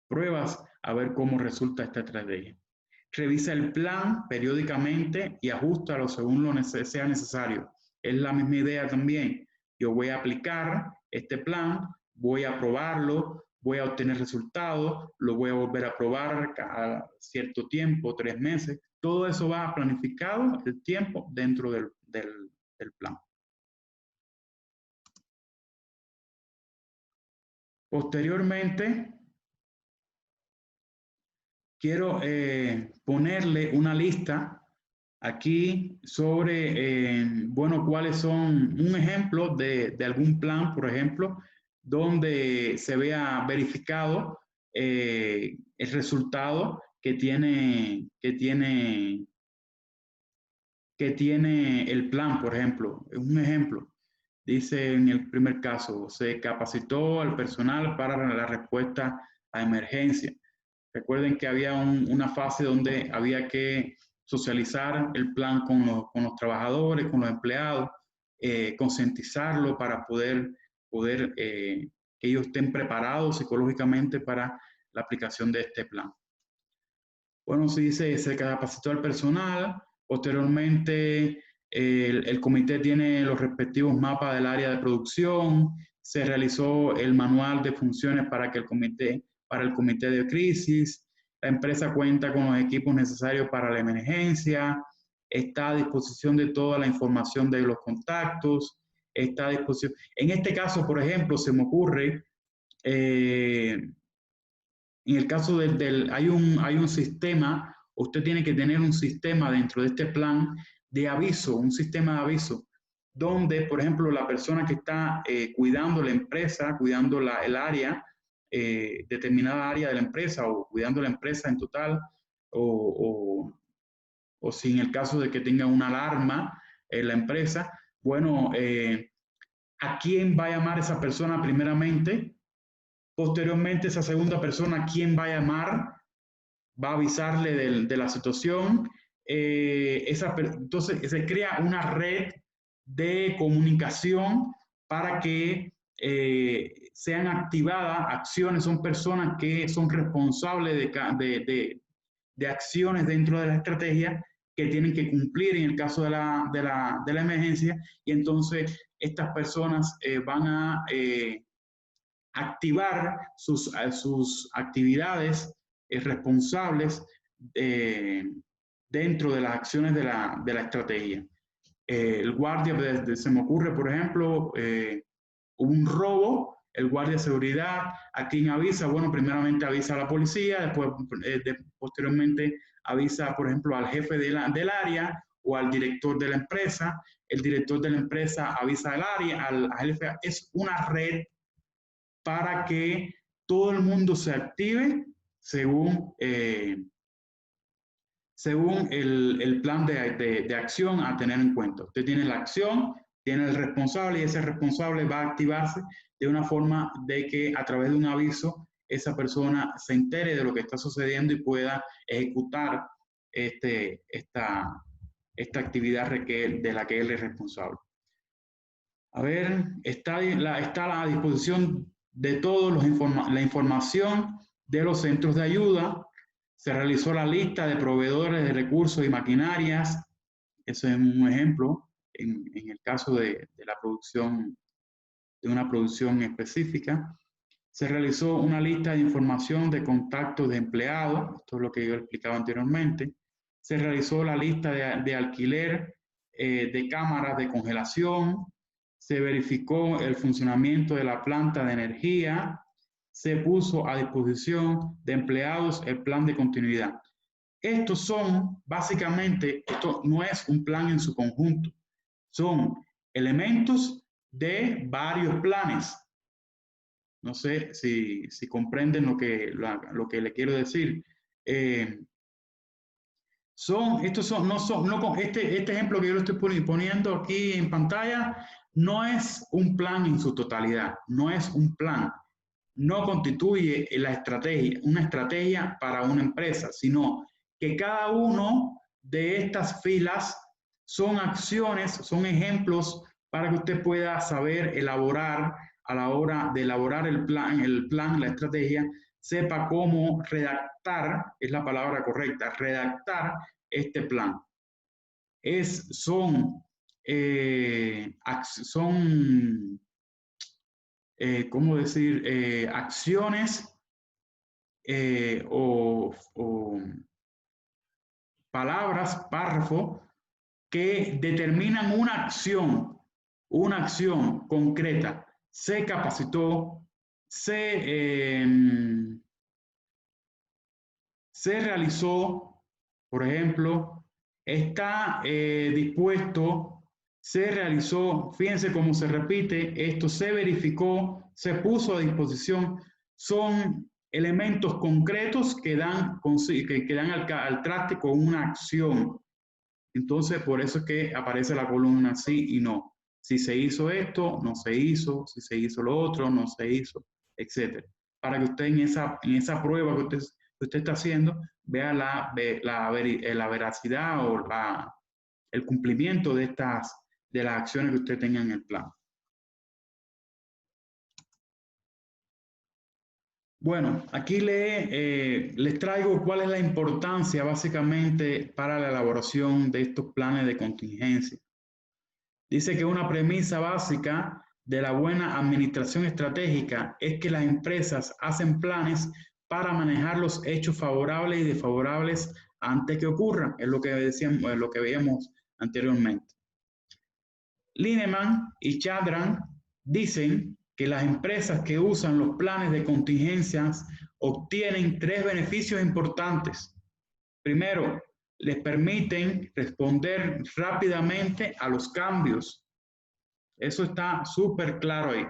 pruebas, a ver cómo resulta esta estrategia. Revisa el plan periódicamente y ajustalo según lo sea necesario. Es la misma idea también. Yo voy a aplicar este plan, voy a probarlo, voy a obtener resultados, lo voy a volver a probar cada cierto tiempo, 3 meses. Todo eso va planificado el tiempo dentro del plan. Posteriormente, quiero ponerle una lista aquí sobre, bueno, cuáles son un ejemplo de algún plan, por ejemplo, donde se vea verificado el resultado que tiene el plan, por ejemplo. Un ejemplo. Dice en el primer caso, se capacitó al personal para la respuesta a emergencia. Recuerden que había una fase donde había que socializar el plan con los trabajadores, con los empleados, concientizarlo para poder que ellos estén preparados psicológicamente para la aplicación de este plan. Bueno, se dice, se capacitó al personal, posteriormente el comité tiene los respectivos mapas del área de producción, se realizó el manual de funciones para el comité de crisis, la empresa cuenta con los equipos necesarios para la emergencia, está a disposición de toda la información de los contactos, está a disposición. En este caso, por ejemplo, se me ocurre, en el caso hay un sistema, usted tiene que tener un sistema dentro de este plan de aviso, un sistema de aviso. donde, por ejemplo, la persona que está cuidando la empresa, cuidando el área, determinada área de la empresa, o cuidando la empresa en total, o si en el caso de que tenga una alarma en la empresa, bueno, ¿a quién va a llamar esa persona primeramente? Posteriormente, esa segunda persona, ¿a quién va a llamar? Va a avisarle de la situación. Entonces, se crea una red de comunicación para que sean activadas acciones. Son personas que son responsables de acciones dentro de la estrategia que tienen que cumplir en el caso de la emergencia, y entonces estas personas van a activar sus actividades responsables dentro de las acciones de la estrategia. El guardia, se me ocurre, por ejemplo, hubo un robo, el guardia de seguridad, ¿a quién avisa? Bueno, primeramente avisa a la policía, después, posteriormente avisa, por ejemplo, al jefe del área o al director de la empresa. El director de la empresa avisa al área, al jefe. Es una red para que todo el mundo se active según, según el plan de acción a tener en cuenta. Usted tiene la acción, tiene el responsable, y ese responsable va a activarse de una forma de que a través de un aviso esa persona se entere de lo que está sucediendo y pueda ejecutar esta actividad de la que él es responsable. A ver, está a la disposición de todos la información de los centros de ayuda. Se realizó la lista de proveedores de recursos y maquinarias. Eso es un ejemplo en el caso de la producción, de una producción específica. Se realizó una lista de información de contactos de empleados. Esto es lo que yo explicaba anteriormente. Se realizó la lista de alquiler de cámaras de congelación. Se verificó el funcionamiento de la planta de energía. Se puso a disposición de empleados el plan de continuidad. Estos son, básicamente, esto no es un plan en su conjunto, son elementos de varios planes. No sé si comprenden lo que le quiero decir. Este ejemplo que yo le estoy poniendo aquí en pantalla no es un plan en su totalidad, no es un plan, no constituye una estrategia para una empresa, sino que cada uno de estas filas son acciones, son ejemplos para que usted pueda saber elaborar a la hora de elaborar el plan, la estrategia, sepa cómo redactar, es la palabra correcta, redactar este plan. Son ¿cómo decir? Acciones o palabras, párrafo, que determinan una acción concreta. Se capacitó, se realizó, por ejemplo, está dispuesto, se realizó, fíjense cómo se repite, esto se verificó, se puso a disposición. Son elementos concretos que dan al traste con una acción. Entonces, por eso es que aparece la columna sí y no. Si se hizo esto, no se hizo. Si se hizo lo otro, no se hizo, etc. Para que usted en esa prueba que usted está haciendo vea la veracidad o el cumplimiento de las acciones que usted tenga en el plan. Bueno, aquí les traigo cuál es la importancia básicamente para la elaboración de estos planes de contingencia. Dice que una premisa básica de la buena administración estratégica es que las empresas hacen planes para manejar los hechos favorables y desfavorables antes que ocurran. Es lo que decíamos, lo que veíamos anteriormente. Lineman y Chadran dicen que las empresas que usan los planes de contingencias obtienen 3 beneficios importantes. Primero, les permiten responder rápidamente a los cambios. Eso está súper claro ahí.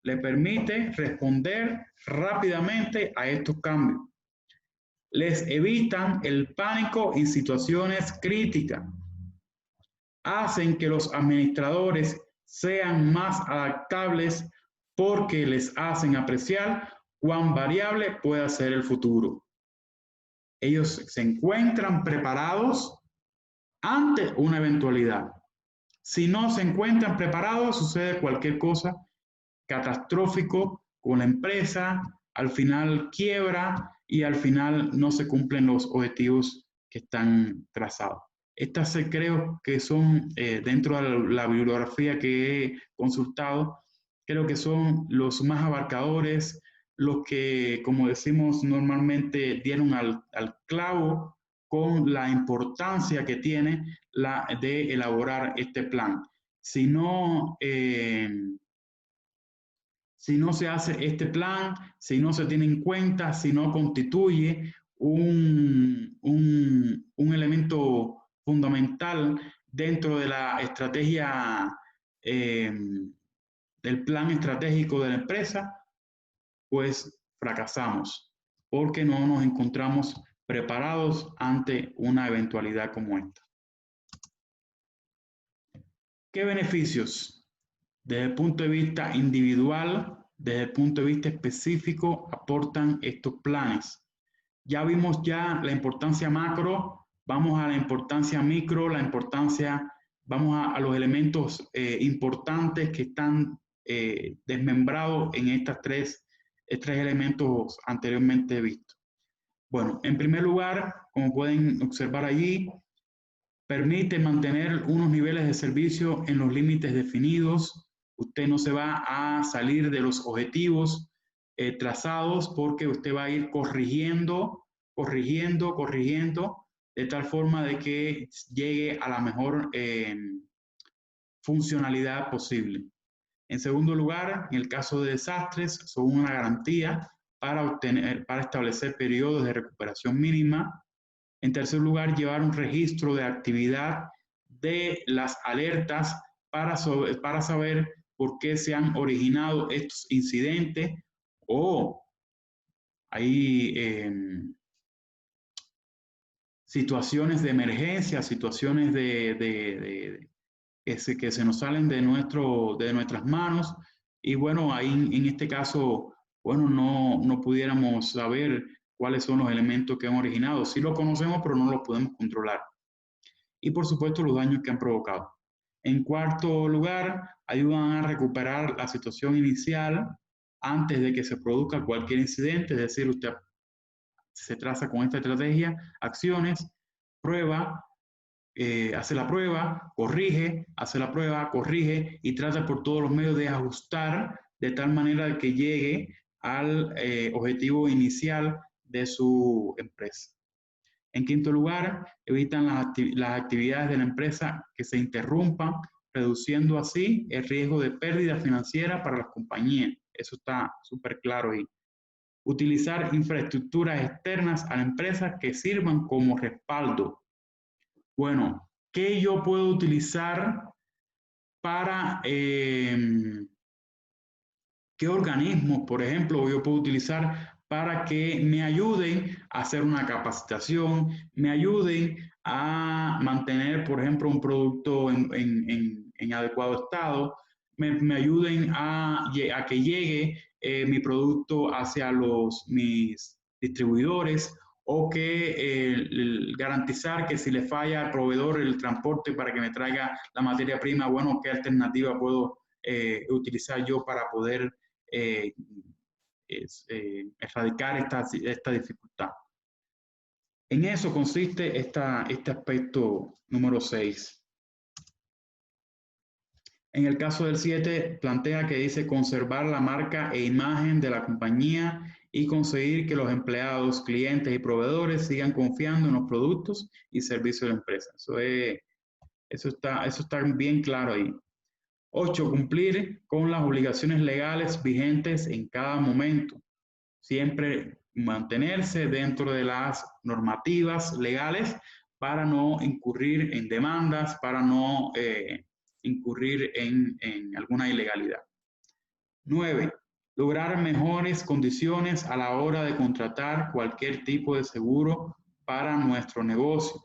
Le permite responder rápidamente a estos cambios. Les evitan el pánico en situaciones críticas. Hacen que los administradores sean más adaptables porque les hacen apreciar cuán variable puede ser el futuro. Ellos se encuentran preparados ante una eventualidad. Si no se encuentran preparados, sucede cualquier cosa catastrófico con la empresa, al final quiebra y al final no se cumplen los objetivos que están trazados. Estas creo que son, dentro de la bibliografía que he consultado, creo que son los más abarcadores, los que, como decimos normalmente, dieron al clavo con la importancia que tiene de elaborar este plan. Si no se hace este plan, si no se tiene en cuenta, si no constituye un elemento fundamental dentro de la estrategia, del plan estratégico de la empresa, pues fracasamos, porque no nos encontramos preparados ante una eventualidad como esta. ¿Qué beneficios desde el punto de vista individual, desde el punto de vista específico, aportan estos planes? Ya vimos la importancia macro, vamos a la importancia micro, vamos a los elementos importantes que están desmembrados en estos tres elementos anteriormente vistos. Bueno, en primer lugar, como pueden observar allí, permite mantener unos niveles de servicio en los límites definidos. Usted no se va a salir de los objetivos trazados porque usted va a ir corrigiendo, de tal forma de que llegue a la mejor funcionalidad posible. En segundo lugar, en el caso de desastres, son una garantía para establecer periodos de recuperación mínima. En tercer lugar, llevar un registro de actividad de las alertas para saber por qué se han originado estos incidentes o hay situaciones de emergencia, situaciones que se nos salen de nuestras manos y bueno, ahí en este caso, bueno, no pudiéramos saber cuáles son los elementos que han originado. Sí lo conocemos, pero no los podemos controlar. Y por supuesto, los daños que han provocado. En cuarto lugar, ayudan a recuperar la situación inicial antes de que se produzca cualquier incidente, es decir, usted se traza con esta estrategia, acciones, prueba, hace la prueba, corrige, hace la prueba, corrige y trata por todos los medios de ajustar de tal manera que llegue al objetivo inicial de su empresa. En quinto lugar, evitan las actividades de la empresa que se interrumpan, reduciendo así el riesgo de pérdida financiera para las compañías. Eso está súper claro ahí. Utilizar infraestructuras externas a la empresa que sirvan como respaldo. Bueno, ¿qué yo puedo utilizar para qué organismos, por ejemplo, yo puedo utilizar para que me ayuden a hacer una capacitación, me ayuden a mantener, por ejemplo, un producto en adecuado estado, me ayuden a que llegue mi producto hacia mis distribuidores o que garantizar que si le falla al proveedor el transporte para que me traiga la materia prima, bueno, ¿qué alternativa puedo utilizar yo para poder erradicar esta dificultad? En eso consiste este aspecto número 6. En el caso del 7, plantea que dice conservar la marca e imagen de la compañía y conseguir que los empleados, clientes y proveedores sigan confiando en los productos y servicios de la empresa. Eso está bien claro ahí. 8. Cumplir con las obligaciones legales vigentes en cada momento. Siempre mantenerse dentro de las normativas legales para no incurrir en demandas, para no incurrir en alguna ilegalidad. 9. Lograr mejores condiciones a la hora de contratar cualquier tipo de seguro para nuestro negocio.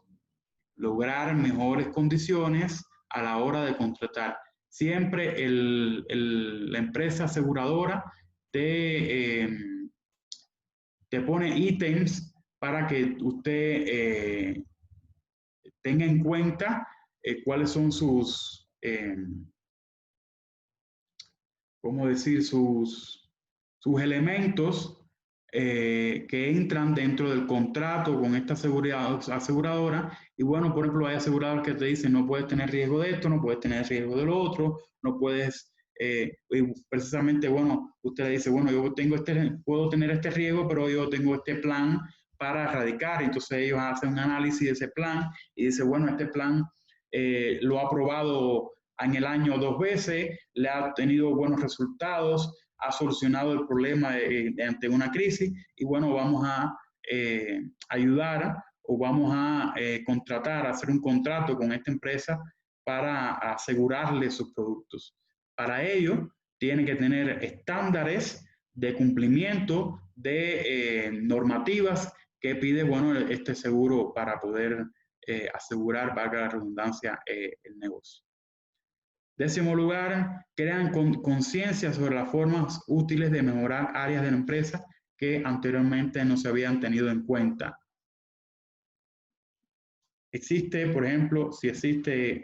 Lograr mejores condiciones a la hora de contratar. Siempre la empresa aseguradora te pone ítems para que usted tenga en cuenta cuáles son sus, ¿cómo decir? Sus elementos que entran dentro del contrato con esta aseguradora. Y bueno, por ejemplo, hay aseguradores que te dicen no puedes tener riesgo de esto, no puedes tener riesgo de lo otro, no puedes, precisamente, bueno, usted le dice, bueno, yo puedo tener este riesgo, pero yo tengo este plan para erradicar. Entonces ellos hacen un análisis de ese plan y dicen, bueno, este plan lo ha aprobado en el año 2 veces, le ha tenido buenos resultados, ha solucionado el problema ante una crisis y bueno, vamos a ayudar o vamos a contratar, a hacer un contrato con esta empresa para asegurarle sus productos. Para ello, tiene que tener estándares de cumplimiento de normativas que pide, bueno, este seguro para poder asegurar, valga la redundancia, el negocio. 10º lugar, crean conciencia sobre las formas útiles de mejorar áreas de la empresa que anteriormente no se habían tenido en cuenta. Existe, por ejemplo, existe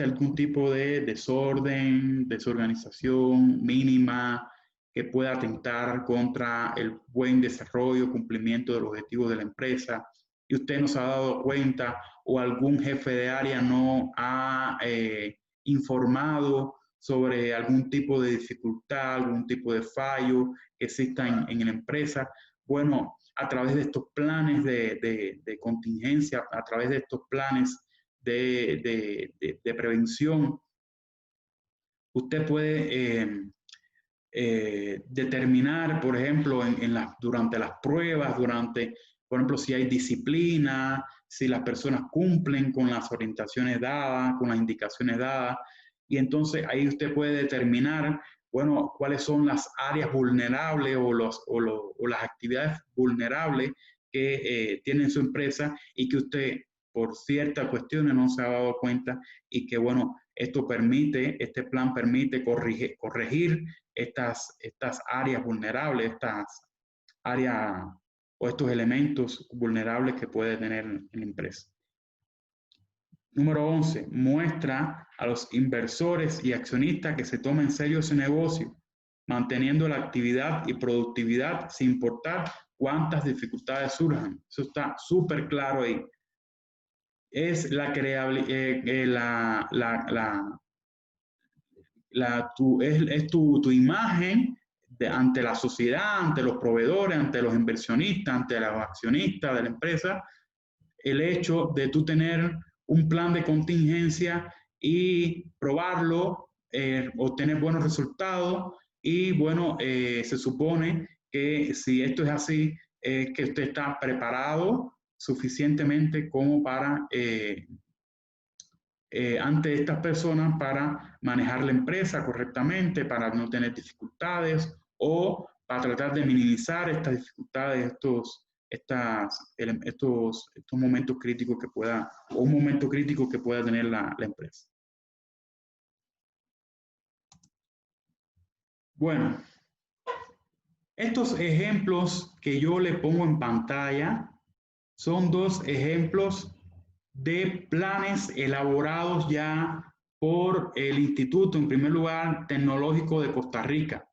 algún tipo de desorden, desorganización mínima que pueda atentar contra el buen desarrollo, cumplimiento de los objetivos de la empresa, y usted no se ha dado cuenta o algún jefe de área no ha informado sobre algún tipo de dificultad, algún tipo de fallo que exista en la empresa, bueno, a través de estos planes de contingencia, a través de estos planes de prevención, usted puede determinar, por ejemplo, durante las pruebas, por ejemplo, si hay disciplina, si las personas cumplen con las orientaciones dadas, con las indicaciones dadas, y entonces ahí usted puede determinar, bueno, cuáles son las áreas vulnerables o las actividades vulnerables que tiene su empresa y que usted por ciertas cuestiones no se ha dado cuenta y que, bueno, este plan permite corregir estas áreas vulnerables, estas áreas o estos elementos vulnerables que puede tener la empresa. Número 11, muestra a los inversores y accionistas que se toma en serio ese negocio, manteniendo la actividad y productividad sin importar cuántas dificultades surjan. Eso está súper claro ahí. Es tu imagen ante la sociedad, ante los proveedores, ante los inversionistas, ante los accionistas de la empresa, el hecho de tú tener un plan de contingencia y probarlo, obtener buenos resultados y bueno, se supone que si esto es así, que usted está preparado suficientemente como para ante estas personas para manejar la empresa correctamente, para no tener dificultades o para tratar de minimizar estas dificultades, estos momentos críticos un momento crítico que pueda tener la empresa. Bueno, estos ejemplos que yo le pongo en pantalla son 2 ejemplos de planes elaborados ya por el Instituto, en primer lugar, Tecnológico de Costa Rica.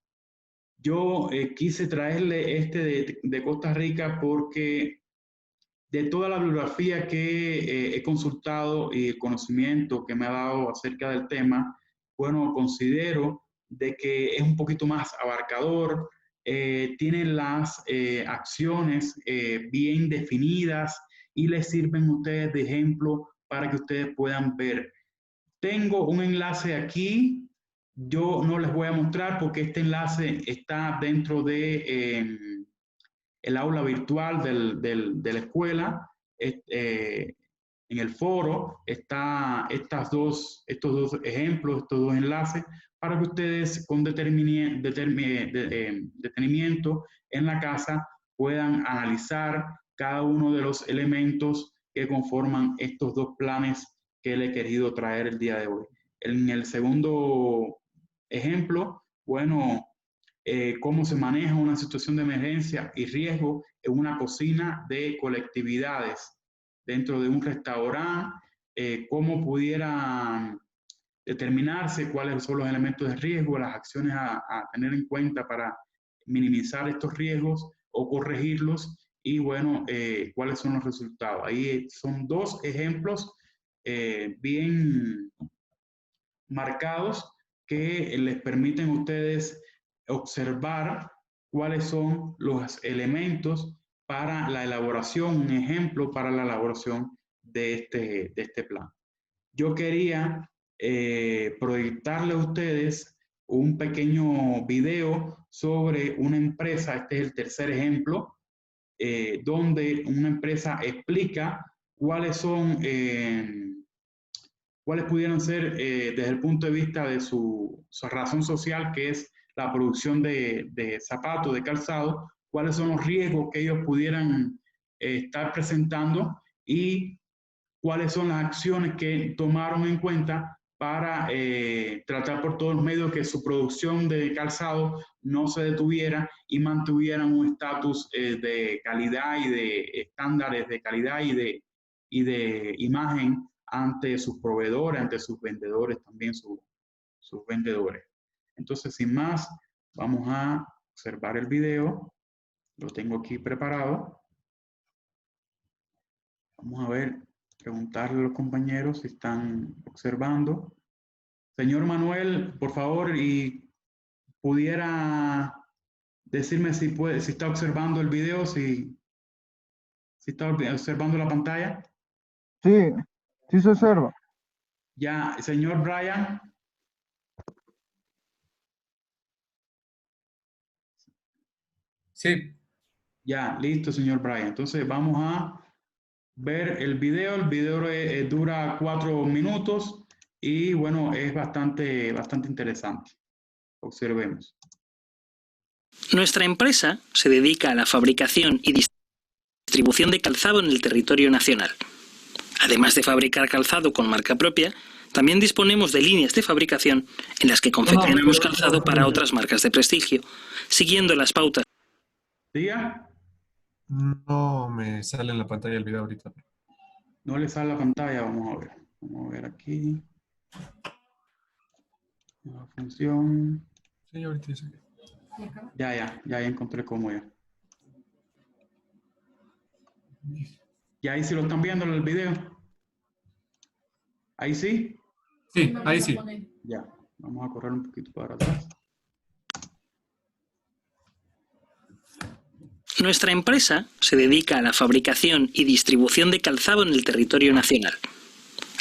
Yo quise traerle de Costa Rica porque de toda la bibliografía que he consultado y el conocimiento que me ha dado acerca del tema, bueno, considero de que es un poquito más abarcador, tiene las acciones bien definidas y les sirven a ustedes de ejemplo para que ustedes puedan ver. Tengo un enlace aquí, yo no les voy a mostrar porque este enlace está dentro de el aula virtual de la escuela. En el foro están estos dos ejemplos, estos dos enlaces, para que ustedes con detenimiento en la casa puedan analizar cada uno de los elementos que conforman estos dos planes que le he querido traer el día de hoy. En el segundo ejemplo, bueno, cómo se maneja una situación de emergencia y riesgo en una cocina de colectividades dentro de un restaurante, cómo pudieran determinarse cuáles son los elementos de riesgo, las acciones a tener en cuenta para minimizar estos riesgos o corregirlos y, bueno, cuáles son los resultados. Ahí son dos ejemplos bien marcados que les permiten a ustedes observar cuáles son los elementos para la elaboración, un ejemplo para la elaboración de este plan. Yo quería proyectarle a ustedes un pequeño video sobre una empresa, este es el tercer ejemplo, donde una empresa explica cuáles son, cuáles pudieran ser desde el punto de vista de su razón social, que es la producción de zapatos, de calzado, cuáles son los riesgos que ellos pudieran estar presentando y cuáles son las acciones que tomaron en cuenta para tratar por todos los medios que su producción de calzado no se detuviera y mantuvieran un estatus de calidad y de estándares de calidad y de imagen ante sus proveedores, ante sus vendedores, también sus vendedores. Entonces, sin más, vamos a observar el video. Lo tengo aquí preparado. Vamos a ver, preguntarle a los compañeros si están observando. Señor Manuel, por favor, y pudiera decirme si está observando el video, si está observando la pantalla. Sí, sí se observa. Ya, señor Brian. Sí. Ya, listo, señor Brian. Entonces vamos a ver el video. El video dura 4 minutos y bueno, es bastante interesante. Observemos. Nuestra empresa se dedica a la fabricación y distribución de calzado en el territorio nacional. Además de fabricar calzado con marca propia, también disponemos de líneas de fabricación en las que confeccionamos calzado para otras marcas de prestigio, siguiendo las pautas. ¿Diga? No me sale en la pantalla el video ahorita. No le sale la pantalla, vamos a ver. Vamos a ver aquí. La función. Sí, ahorita dice. Ya encontré cómo ya. ¿Y ahí sí lo están viendo en el video? ¿Ahí sí? Sí, ahí sí. Ya, vamos a correr un poquito para atrás. Nuestra empresa se dedica a la fabricación y distribución de calzado en el territorio nacional.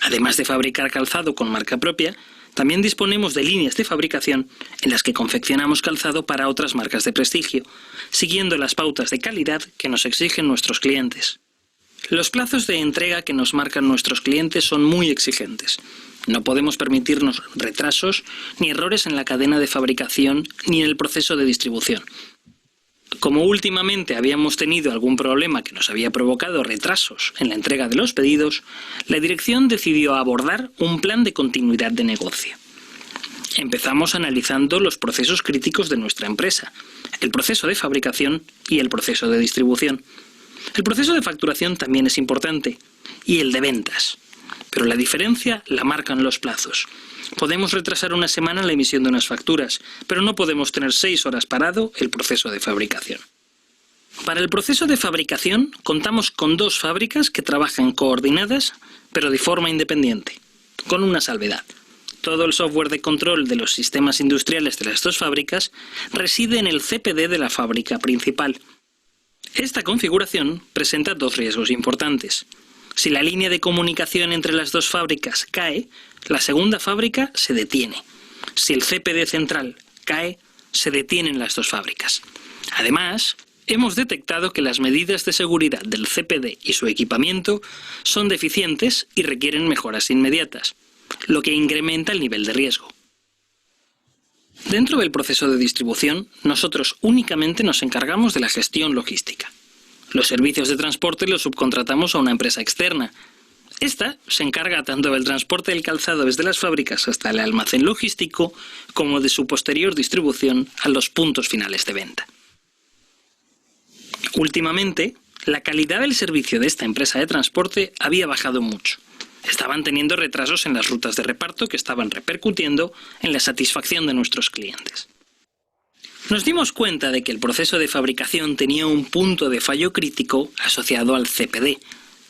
Además de fabricar calzado con marca propia, también disponemos de líneas de fabricación en las que confeccionamos calzado para otras marcas de prestigio, siguiendo las pautas de calidad que nos exigen nuestros clientes. Los plazos de entrega que nos marcan nuestros clientes son muy exigentes. No podemos permitirnos retrasos ni errores en la cadena de fabricación ni en el proceso de distribución. Como últimamente habíamos tenido algún problema que nos había provocado retrasos en la entrega de los pedidos, la dirección decidió abordar un plan de continuidad de negocio. Empezamos analizando los procesos críticos de nuestra empresa, el proceso de fabricación y el proceso de distribución. El proceso de facturación también es importante, y el de ventas. Pero la diferencia la marcan los plazos. Podemos retrasar una semana la emisión de unas facturas, pero no podemos tener 6 horas parado el proceso de fabricación. Para el proceso de fabricación contamos con 2 fábricas que trabajan coordinadas, pero de forma independiente, con una salvedad. Todo el software de control de los sistemas industriales de las 2 fábricas reside en el CPD de la fábrica principal. Esta configuración presenta 2 riesgos importantes. Si la línea de comunicación entre las 2 fábricas cae, la segunda fábrica se detiene. Si el CPD central cae, se detienen las 2 fábricas. Además, hemos detectado que las medidas de seguridad del CPD y su equipamiento son deficientes y requieren mejoras inmediatas, lo que incrementa el nivel de riesgo. Dentro del proceso de distribución, nosotros únicamente nos encargamos de la gestión logística. Los servicios de transporte los subcontratamos a una empresa externa. Esta se encarga tanto del transporte del calzado desde las fábricas hasta el almacén logístico, como de su posterior distribución a los puntos finales de venta. Últimamente, la calidad del servicio de esta empresa de transporte había bajado mucho. Estaban teniendo retrasos en las rutas de reparto que estaban repercutiendo en la satisfacción de nuestros clientes. Nos dimos cuenta de que el proceso de fabricación tenía un punto de fallo crítico asociado al CPD,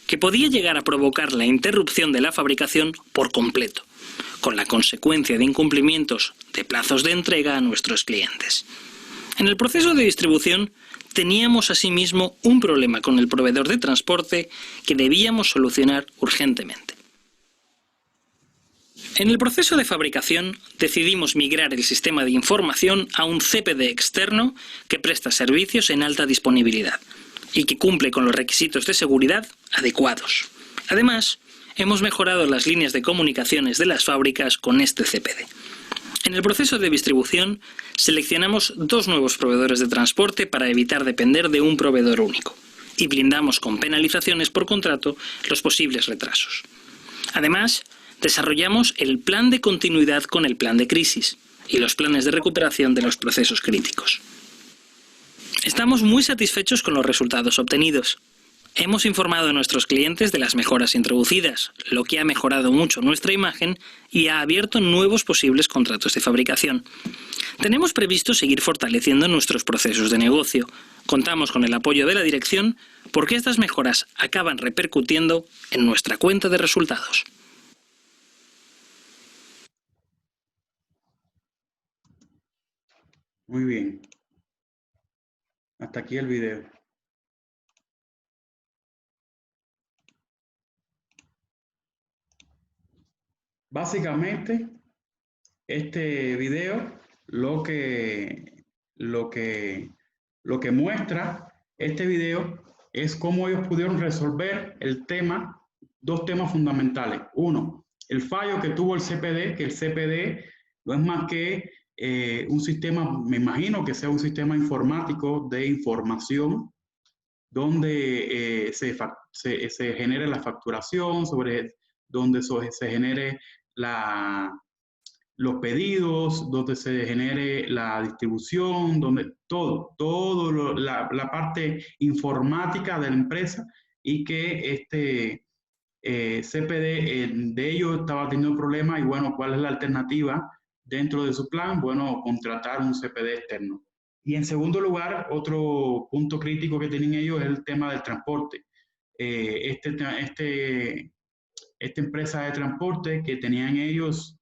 que podía llegar a provocar la interrupción de la fabricación por completo, con la consecuencia de incumplimientos de plazos de entrega a nuestros clientes. En el proceso de distribución teníamos asimismo un problema con el proveedor de transporte que debíamos solucionar urgentemente. En el proceso de fabricación decidimos migrar el sistema de información a un CPD externo que presta servicios en alta disponibilidad y que cumple con los requisitos de seguridad adecuados. Además, hemos mejorado las líneas de comunicaciones de las fábricas con este CPD. En el proceso de distribución seleccionamos 2 nuevos proveedores de transporte para evitar depender de un proveedor único y blindamos con penalizaciones por contrato los posibles retrasos. Además, desarrollamos el plan de continuidad con el plan de crisis y los planes de recuperación de los procesos críticos. Estamos muy satisfechos con los resultados obtenidos. Hemos informado a nuestros clientes de las mejoras introducidas, lo que ha mejorado mucho nuestra imagen y ha abierto nuevos posibles contratos de fabricación. Tenemos previsto seguir fortaleciendo nuestros procesos de negocio. Contamos con el apoyo de la dirección porque estas mejoras acaban repercutiendo en nuestra cuenta de resultados. Muy bien. Hasta aquí el video. Básicamente, este video lo que muestra este video es cómo ellos pudieron resolver el tema, 2 temas fundamentales. Uno, el fallo que tuvo el CPD, que el CPD no es más que un sistema, me imagino que sea un sistema informático de información donde se genere la facturación, donde se genere los pedidos, donde se genere la distribución, donde la parte informática de la empresa, y que este CPD de ellos estaba teniendo problemas. Y bueno, ¿cuál es la alternativa dentro de su plan? Bueno, contratar un CPD externo. Y en segundo lugar, otro punto crítico que tienen ellos es el tema del transporte. Esta empresa de transporte que tenían ellos,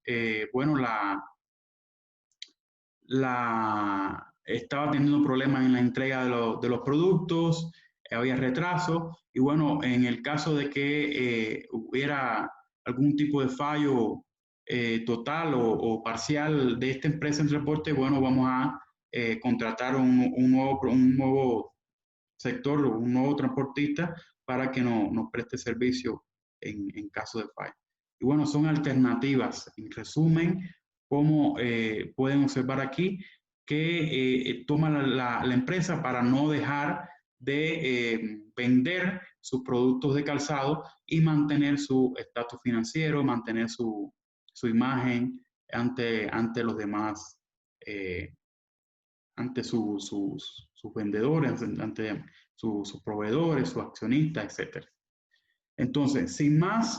bueno, estaba teniendo problemas en la entrega de los productos, había retraso, y bueno, en el caso de que hubiera algún tipo de fallo total o parcial de esta empresa de transporte, bueno, vamos a contratar un nuevo sector, un nuevo transportista para que nos preste servicio en caso de fallo. Y bueno, son alternativas. En resumen, como pueden observar aquí, que toma la empresa para no dejar de vender sus productos de calzado y mantener su estatus financiero, mantener su imagen ante los demás, ante sus vendedores, ante sus proveedores, sus accionistas, etc. Entonces, sin más,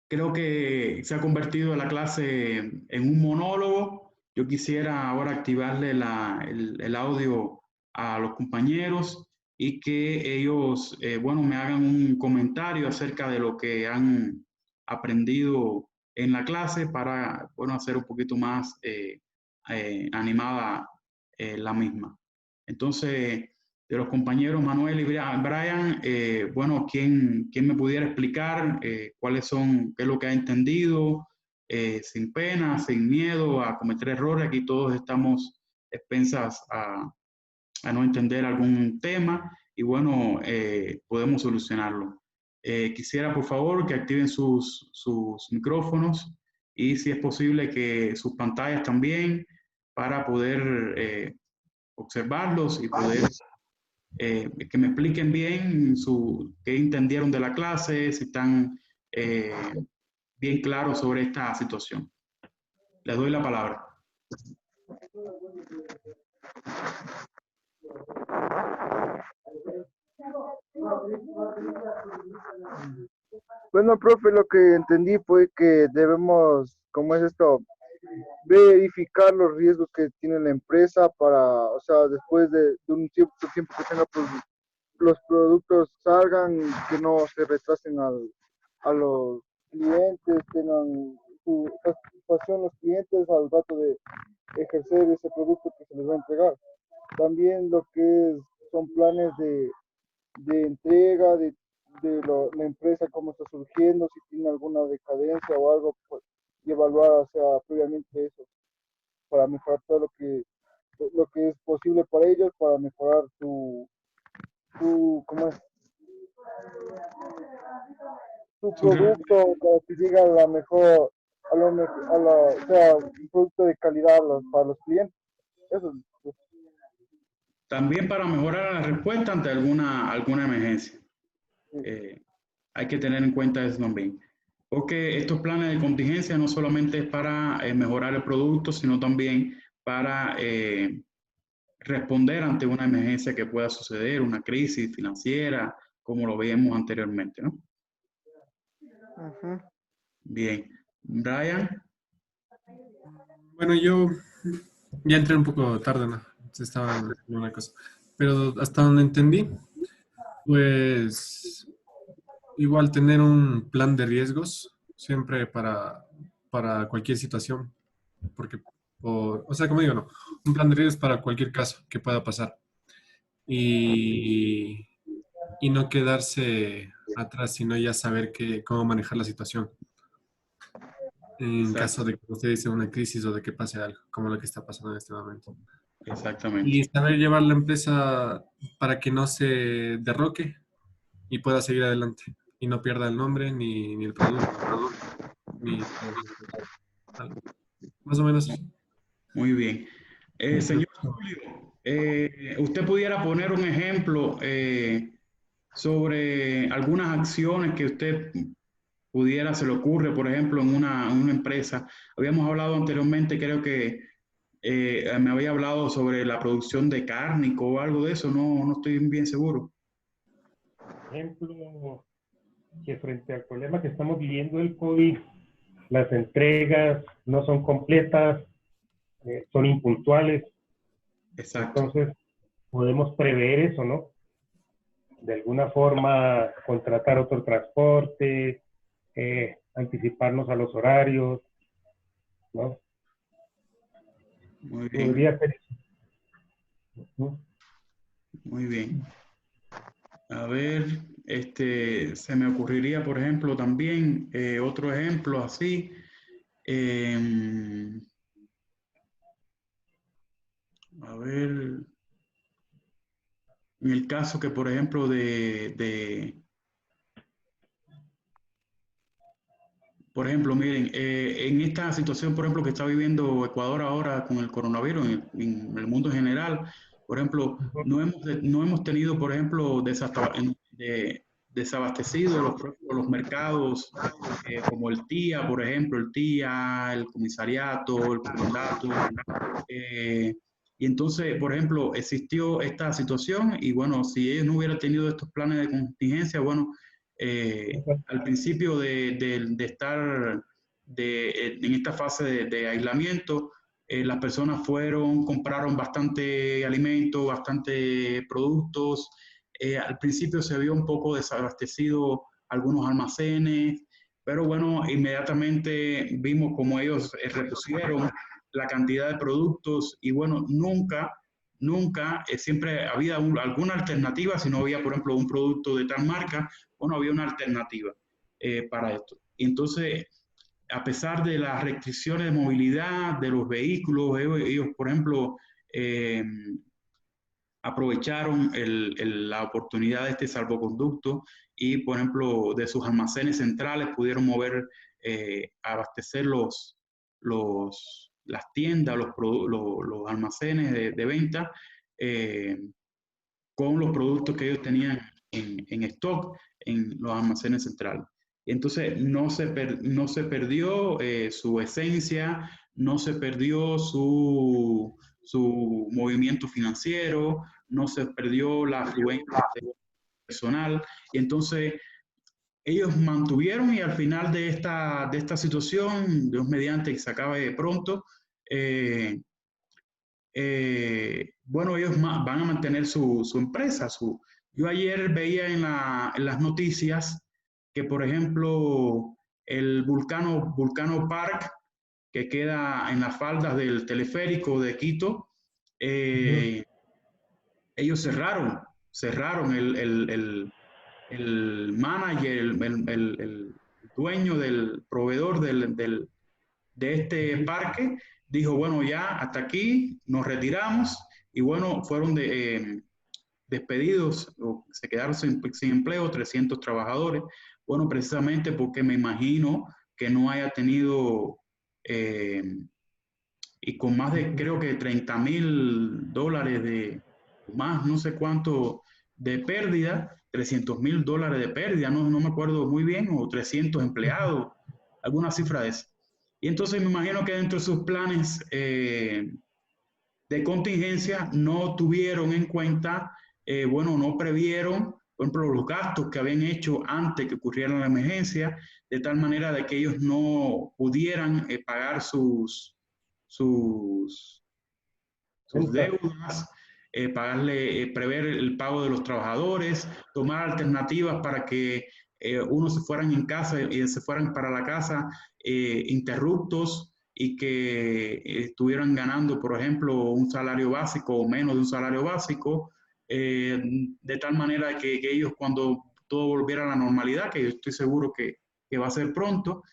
creo que se ha convertido la clase en un monólogo. Yo quisiera ahora activarle el audio a los compañeros y que ellos, bueno, me hagan un comentario acerca de lo que han aprendido en la clase para, bueno, hacer un poquito más animada la misma. Entonces, de los compañeros Manuel y Brian, bueno, ¿quién me pudiera explicar qué es lo que ha entendido, sin pena, sin miedo a cometer errores? Aquí todos estamos expensas a no entender algún tema y bueno, podemos solucionarlo. Quisiera por favor que activen sus micrófonos y si es posible que sus pantallas también para poder observarlos y poder que me expliquen bien qué entendieron de la clase, si están bien claros sobre esta situación. Les doy la palabra. Bueno, profe, lo que entendí fue que debemos, ¿cómo es esto? Verificar los riesgos que tiene la empresa para, o sea, después de un cierto tiempo que tenga los productos salgan, que no se retrasen a los clientes, tengan su satisfacción los clientes al rato de ejercer ese producto que se les va a entregar. También lo que son planes de entrega, la empresa, cómo está surgiendo, si tiene alguna decadencia o algo, pues, y evaluar, o sea, previamente eso, para mejorar todo lo que es posible para ellos, para mejorar ¿cómo es? Su producto, para que llegue a la mejor, o sea, un producto de calidad para los clientes. Eso es. También para mejorar la respuesta ante alguna emergencia. Hay que tener en cuenta eso también. Porque estos planes de contingencia no solamente es para mejorar el producto, sino también para responder ante una emergencia que pueda suceder, una crisis financiera, como lo veíamos anteriormente, ¿no? Ujú. Bien. Brian. Bueno, yo ya entré un poco tarde, ¿no? Estaba en una cosa. Pero hasta donde entendí, pues igual tener un plan de riesgos siempre para cualquier situación. Porque, o sea, como digo, no, un plan de riesgos para cualquier caso que pueda pasar. Y, y no quedarse atrás, sino ya saber cómo manejar la situación. En Exacto, caso de que usted dice una crisis o de que pase algo, como lo que está pasando en este momento. exactamente. Y saber llevar la empresa para que no se derroque y pueda seguir adelante y no pierda el nombre ni el producto, ni algo. Más o menos. Muy bien. Señor Julio, ¿usted pudiera poner un ejemplo sobre algunas acciones que usted pudiera, se le ocurre, por ejemplo, en una empresa? Habíamos hablado anteriormente, creo que me había hablado sobre la producción de cárnico o algo de eso, no estoy bien seguro. Por ejemplo, que frente al problema que estamos viviendo del COVID, las entregas no son completas, son impuntuales. Exacto. Entonces, podemos prever eso, ¿no? De alguna forma, contratar otro transporte, anticiparnos a los horarios, ¿no? Muy bien, Podría ser eso, ¿no? muy bien. A ver, se me ocurriría, por ejemplo, también otro ejemplo así. em, a ver, en el caso que, por ejemplo, por ejemplo, miren, en esta situación, por ejemplo, que está viviendo Ecuador ahora con el coronavirus, en el mundo en general, por ejemplo, no hemos tenido, por ejemplo, desabastecido los mercados como el TIA, por ejemplo, el TIA, el comisariato, el comandato. Y entonces, por ejemplo, existió esta situación y bueno, si ellos no hubieran tenido estos planes de contingencia, bueno, al principio de estar en esta fase de aislamiento, las personas compraron bastante alimento, bastante productos. Al principio se vio un poco desabastecido algunos almacenes, pero bueno, inmediatamente vimos cómo ellos repusieron la cantidad de productos y bueno, nunca, siempre había alguna alternativa, si no había, por ejemplo, un producto de tal marca, bueno, había una alternativa para esto. Y entonces, a pesar de las restricciones de movilidad de los vehículos, ellos por ejemplo, aprovecharon la oportunidad de este salvoconducto y, por ejemplo, de sus almacenes centrales pudieron mover, abastecer las tiendas, los almacenes de venta con los productos que ellos tenían en stock en los almacenes centrales. Y entonces no se perdió su esencia, no se perdió su movimiento financiero, no se perdió la afluencia personal. Y entonces ellos mantuvieron, y al final de esta situación, Dios mediante que se acabe pronto, bueno, ellos van a mantener su empresa. Yo ayer veía en las noticias que, por ejemplo, el Vulcano Park, que queda en las faldas del teleférico de Quito, ellos cerraron el manager, el dueño del proveedor de este parque, dijo, bueno, ya hasta aquí nos retiramos, y bueno, fueron despedidos, o se quedaron sin empleo 300 trabajadores. Bueno, precisamente porque me imagino que no haya tenido, y con más de, creo que $30,000 más, no sé cuánto, de pérdida, $300,000 de pérdida, no me acuerdo muy bien, o 300 empleados, alguna cifra de esa. Y entonces me imagino que dentro de sus planes de contingencia no tuvieron en cuenta, bueno, no previeron, por ejemplo, los gastos que habían hecho antes que ocurriera la emergencia, de tal manera de que ellos no pudieran pagar sus deudas, prever el pago de los trabajadores, tomar alternativas para que unos se fueran en casa y se fueran para la casa interruptos, y que estuvieran ganando, por ejemplo, un salario básico o menos de un salario básico, de tal manera que ellos, cuando todo volviera a la normalidad, que yo estoy seguro que va a ser pronto,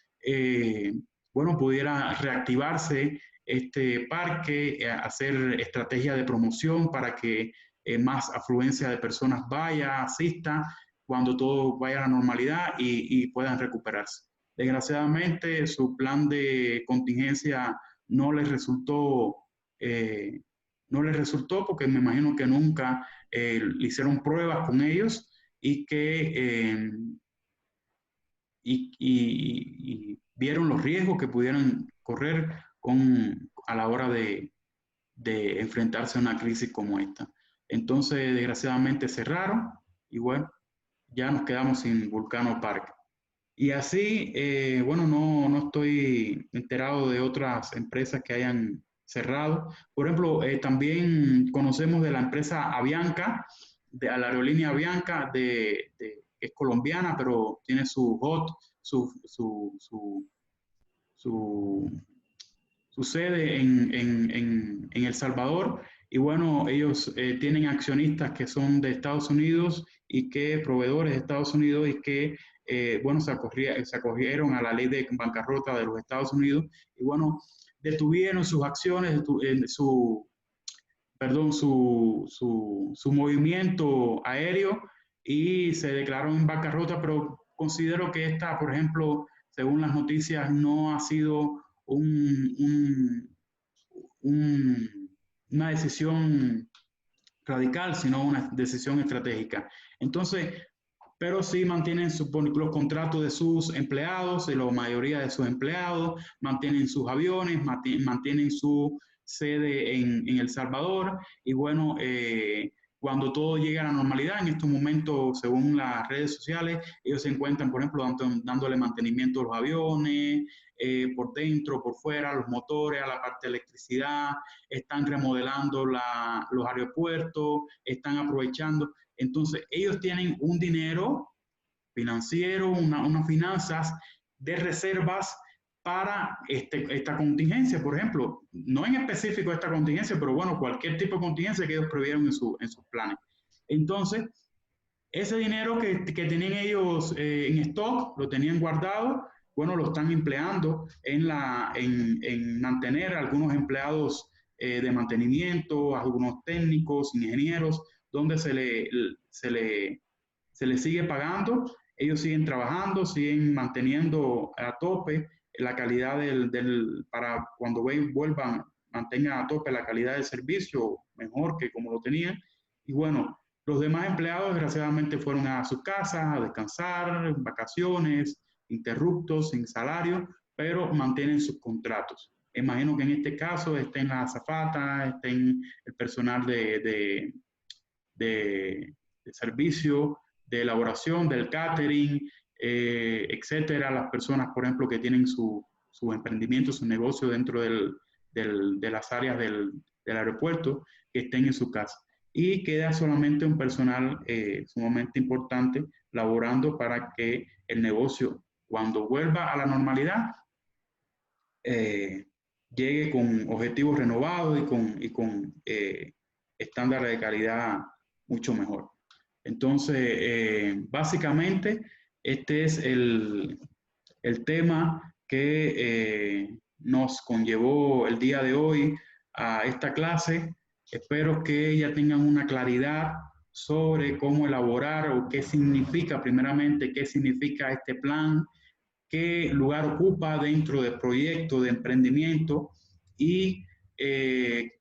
bueno, pudiera reactivarse este parque, hacer estrategia de promoción para que más afluencia de personas vaya, asista, cuando todo vaya a la normalidad y puedan recuperarse. Desgraciadamente, su plan de contingencia no les resultó, porque me imagino que nunca le hicieron pruebas con ellos, y que y vieron los riesgos que pudieran correr a la hora de enfrentarse a una crisis como esta. Entonces, desgraciadamente cerraron, y bueno, ya nos quedamos sin Vulcano Park. Y así, bueno, no estoy enterado de otras empresas que hayan cerrado. Por ejemplo, también conocemos de la empresa Avianca, de la aerolínea Avianca, que es colombiana, pero tiene su sede en El Salvador. Y bueno, ellos tienen accionistas que son de Estados Unidos, y que proveedores de Estados Unidos, y que bueno, se acogieron a la ley de bancarrota de los Estados Unidos, y bueno, detuvieron sus acciones, su movimiento aéreo, y se declararon en bancarrota. Pero considero que esta, por ejemplo, según las noticias, no ha sido una decisión radical, sino una decisión estratégica. Entonces, pero sí mantienen los contratos de sus empleados, de la mayoría de sus empleados, mantienen sus aviones, mantienen su sede en El Salvador. Y bueno, cuando todo llegue a la normalidad, en estos momentos, según las redes sociales, ellos se encuentran, por ejemplo, dándole mantenimiento a los aviones, por dentro, por fuera, los motores, a la parte de electricidad, están remodelando los aeropuertos, están aprovechando. Entonces, ellos tienen un dinero financiero, unas finanzas de reservas para esta contingencia, por ejemplo. No en específico esta contingencia, pero bueno, cualquier tipo de contingencia que ellos previeron en sus planes. Entonces, ese dinero que tenían ellos en stock, lo tenían guardado, bueno, lo están empleando en mantener a algunos empleados de mantenimiento, algunos técnicos, ingenieros, donde se le sigue pagando. Ellos siguen trabajando, siguen manteniendo a tope la calidad para cuando vuelvan, mantengan a tope la calidad del servicio, mejor que como lo tenían. Y bueno, los demás empleados desgraciadamente fueron a sus casas a descansar, vacaciones, interruptos, sin salario, pero mantienen sus contratos. Imagino que en este caso estén las azafatas, estén el personal de servicio, de elaboración, del catering, etcétera. Las personas, por ejemplo, que tienen su emprendimiento, su negocio dentro de las áreas del aeropuerto, que estén en su casa. Y queda solamente un personal sumamente importante laborando para que el negocio, cuando vuelva a la normalidad, llegue con objetivos renovados y con estándares de calidad mucho mejor. Entonces, básicamente, este es el tema que nos conllevó el día de hoy a esta clase. Espero que ya tengan una claridad sobre cómo elaborar o qué significa, primeramente, qué significa este plan, qué lugar ocupa dentro del proyecto de emprendimiento y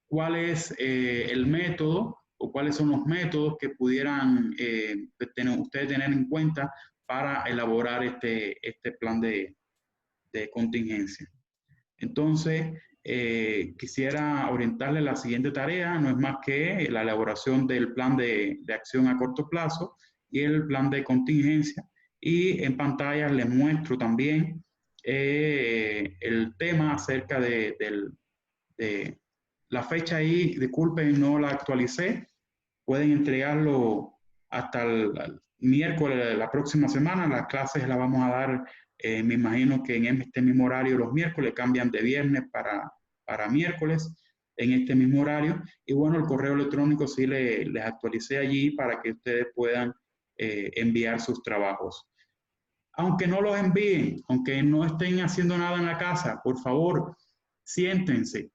cuál es el método o cuáles son los métodos que pudieran ustedes tener en cuenta para elaborar este plan de contingencia. Entonces, quisiera orientarle la siguiente tarea, no es más que la elaboración del plan de acción a corto plazo y el plan de contingencia. Y en pantalla les muestro también el tema acerca de la fecha ahí, disculpen, no la actualicé. Pueden entregarlo hasta el miércoles de la próxima semana. Las clases las vamos a dar, me imagino que en este mismo horario los miércoles, cambian de viernes para miércoles en este mismo horario. Y bueno, el correo electrónico sí les actualicé allí para que ustedes puedan enviar sus trabajos. Aunque no los envíen, aunque no estén haciendo nada en la casa, por favor, siéntense,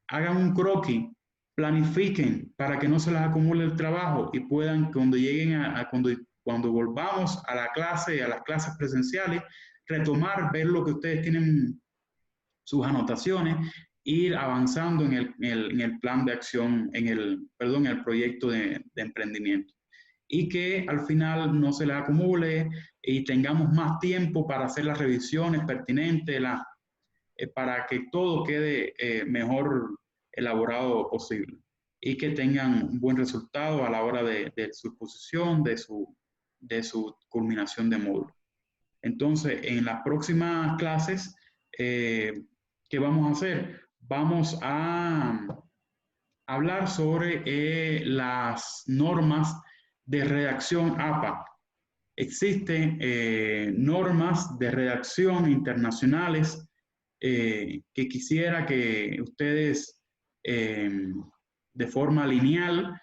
hagan un croquis, planifiquen para que no se les acumule el trabajo y puedan, cuando lleguen cuando volvamos a la clase, a las clases presenciales, retomar, ver lo que ustedes tienen, sus anotaciones, ir avanzando en el plan de acción, en el proyecto de emprendimiento. Y que al final no se les acumule y tengamos más tiempo para hacer las revisiones pertinentes, para que todo quede mejor elaborado posible y que tengan un buen resultado a la hora de su exposición, de su culminación de módulo. Entonces, en las próximas clases, ¿qué vamos a hacer? Vamos a hablar sobre las normas de redacción APA. Existen normas de redacción internacionales que quisiera que ustedes de forma lineal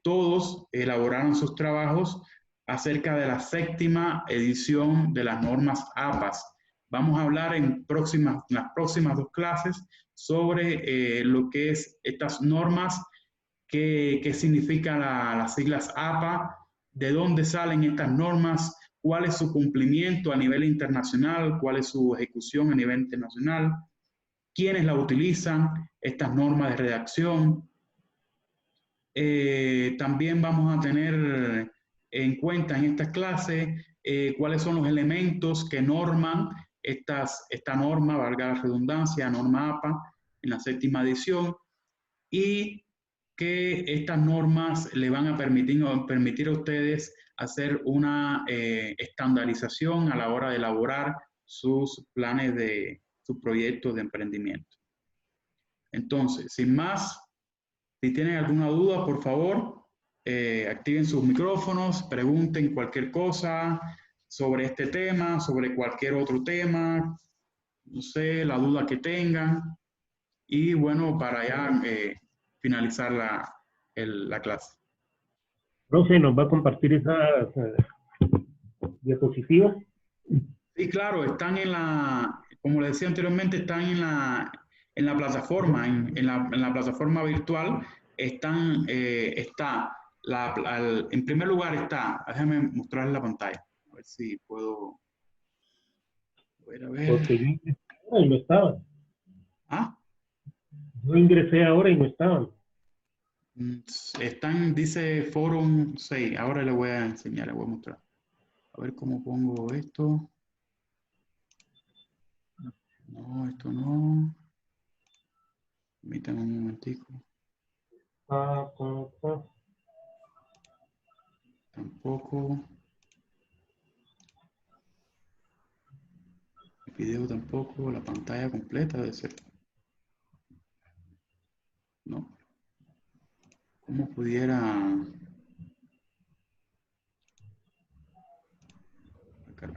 todos elaboraran sus trabajos acerca de la 7ª edición de las normas APAS. Vamos a hablar en las próximas 2 clases sobre lo que es estas normas, qué significan las siglas APA, de dónde salen estas normas, cuál es su cumplimiento a nivel internacional, cuál es su ejecución a nivel internacional, quiénes la utilizan, estas normas de redacción. También vamos a tener en cuenta en esta clase cuáles son los elementos que norman esta norma, valga la redundancia, norma APA, en la 7ª edición, y que estas normas le van a permitir a ustedes hacer una estandarización a la hora de elaborar sus planes sus proyectos de emprendimiento. Entonces, sin más, si tienen alguna duda, por favor, activen sus micrófonos, pregunten cualquier cosa sobre este tema, sobre cualquier otro tema, no sé, la duda que tengan. Y bueno, para ya finalizar la clase. Profe, ¿nos va a compartir esas diapositivas? Sí, claro, están como le decía anteriormente, están En la plataforma, en la plataforma virtual, está, en primer lugar está, déjame mostrarles la pantalla, a ver si puedo, a ver. Porque yo ingresé ahora y no estaban. ¿Ah? Yo ingresé ahora y no estaban. Están, dice Forum 6, ahora les voy a enseñar, les voy a mostrar. A ver cómo pongo esto. No, esto no. Permítanme un momentico. Tampoco. El video tampoco. La pantalla completa debe ser. No. ¿Cómo pudiera?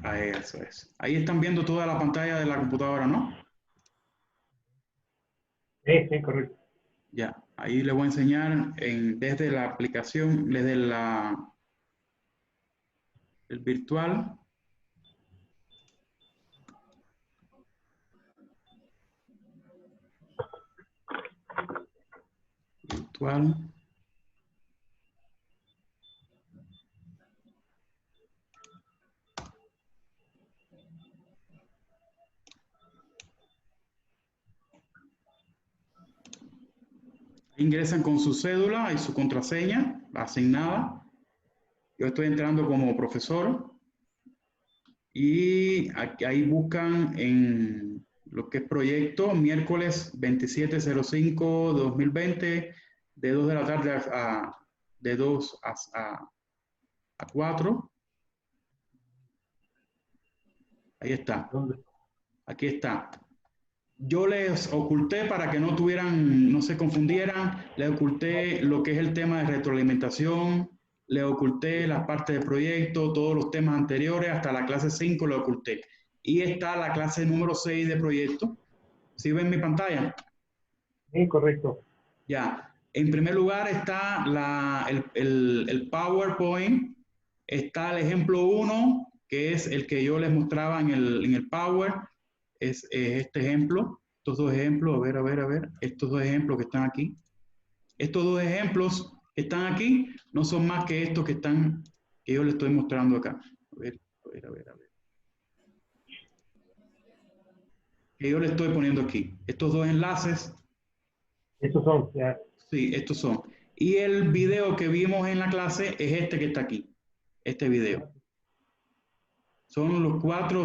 Ah, eso es. Ahí están viendo toda la pantalla de la computadora, ¿no? Sí, correcto. Ya, ahí les voy a enseñar desde la aplicación, desde el virtual. Virtual. Ingresan con su cédula y su contraseña asignada. Yo estoy entrando como profesor y ahí buscan en lo que es proyecto miércoles 27/05/2020 de 2 de la tarde de 2 a 4. Ahí está. ¿Dónde? Aquí está. Yo les oculté para que no se confundieran, les oculté lo que es el tema de retroalimentación, les oculté la parte de proyecto, todos los temas anteriores, hasta la clase 5 le oculté. Y está la clase número 6 de proyecto. ¿Sí ven mi pantalla? Sí, correcto. Ya. En primer lugar está el PowerPoint, está el ejemplo 1, que es el que yo les mostraba en el Power. Es este ejemplo, estos dos ejemplos, a ver, estos dos ejemplos que están aquí. Estos dos ejemplos que están aquí no son más que estos que yo les estoy mostrando acá. A ver. Que yo les estoy poniendo aquí. Estos dos enlaces. Estos son, ya. Sí, estos son. Y el video que vimos en la clase es este que está aquí. Este video. Son los cuatro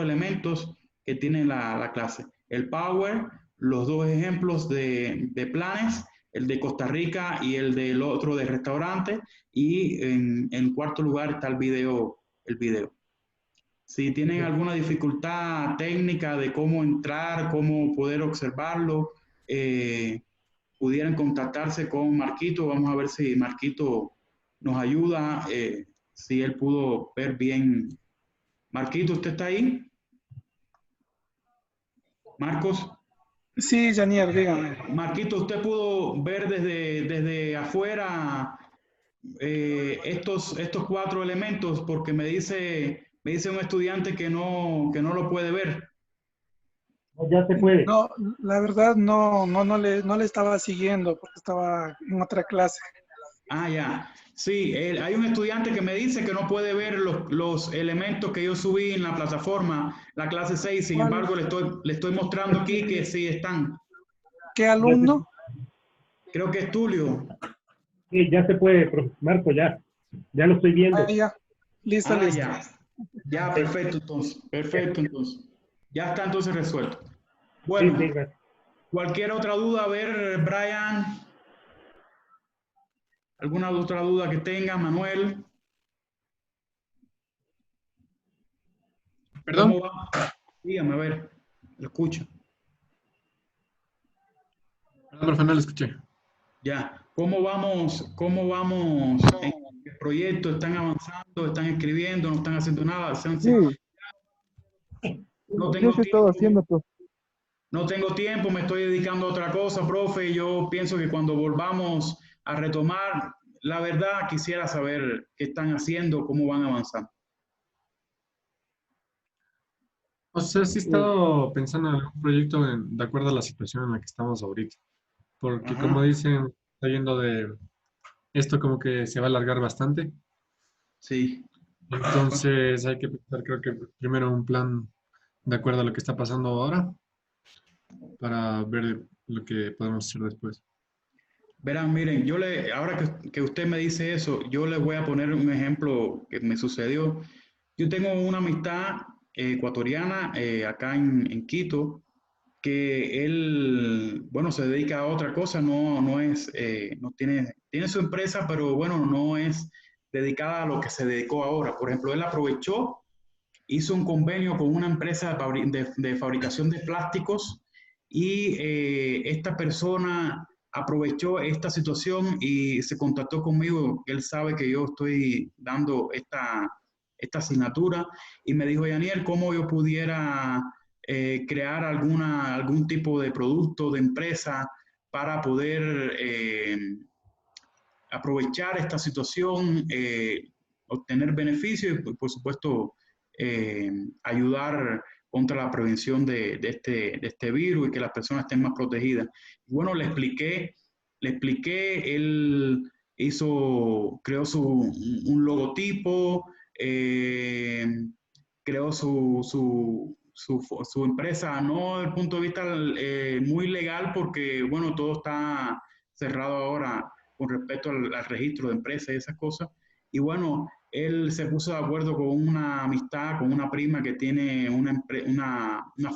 elementos que tiene la clase. El Power, los dos ejemplos de planes, el de Costa Rica y el del otro de restaurante. Y en cuarto lugar está el video. Si tienen alguna dificultad técnica de cómo entrar, cómo poder observarlo, pudieran contactarse con Marquito. Vamos a ver si Marquito nos ayuda, si él pudo ver bien. Marquito, ¿usted está ahí? Marcos. Sí, Janier, dígame. Marquito, ¿usted pudo ver desde afuera estos cuatro elementos? Porque me dice un estudiante que no lo puede ver. Ya se puede. No, la verdad no le estaba siguiendo porque estaba en otra clase. Ah, ya. Sí, hay un estudiante que me dice que no puede ver los elementos que yo subí en la plataforma, la clase 6. Sin embargo, le estoy mostrando aquí que sí están. ¿Qué alumno? Creo que es Tulio. Sí, ya se puede, Marco, ya. Ya lo estoy viendo. Ah, ya. Listo, listo. Ya. Ya, perfecto, entonces. Perfecto, entonces. Ya está entonces resuelto. Bueno, Sí, gracias. cualquier otra duda, a ver, Brian. ¿Alguna otra duda que tenga, Manuel? ¿Perdón? ¿Cómo va? Dígame, a ver, lo escucho. Perdón, profe, no lo escuché. Ya, ¿cómo vamos en el proyecto? ¿Están avanzando? ¿Están escribiendo? ¿No están haciendo nada? Sí, No sí, tengo sí he estado tiempo. haciendo, pues. No tengo tiempo, me estoy dedicando a otra cosa, profe. Yo pienso que cuando volvamos a retomar, la verdad quisiera saber qué están haciendo, cómo van avanzando. O sea, sí he estado pensando en algún proyecto de acuerdo a la situación en la que estamos ahorita. Porque como Ajá, dicen, está yendo de esto como que se va a alargar bastante. sí. Bueno, Entonces hay que pensar, creo que primero un plan de acuerdo a lo que está pasando ahora para ver lo que podemos hacer después. verán, miren, ahora que usted me dice eso, yo le voy a poner un ejemplo que me sucedió. Yo tengo una amistad ecuatoriana acá en Quito, que él, bueno, se dedica a otra cosa, no es, no tiene su empresa, pero bueno, no es dedicada a lo que se dedicó ahora. Por ejemplo, él aprovechó, hizo un convenio con una empresa de fabricación de plásticos y esta persona aprovechó esta situación y se contactó conmigo. Él sabe que yo estoy dando esta asignatura y me dijo, Daniel, ¿cómo yo pudiera crear algún tipo de producto, de empresa para poder aprovechar esta situación, obtener beneficios y, por supuesto, ayudar contra la prevención de este virus y que las personas estén más protegidas? Y bueno, le expliqué, él creó un logotipo, creó su empresa, no desde el punto de vista muy legal, porque bueno, todo está cerrado ahora con respecto al registro de empresas y esas cosas. Y bueno, él se puso de acuerdo con una amistad, con una prima que tiene una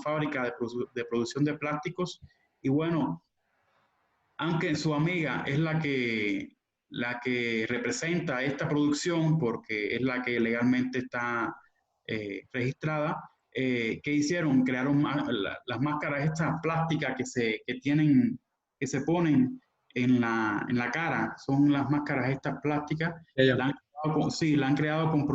fábrica de producción de plásticos. Y bueno, aunque su amiga es la que representa esta producción, porque es la que legalmente está registrada, ¿qué hicieron? Crearon las máscaras estas plásticas que se ponen en la cara. Son las máscaras estas plásticas. Ya, ya. Sí, la han creado eh, con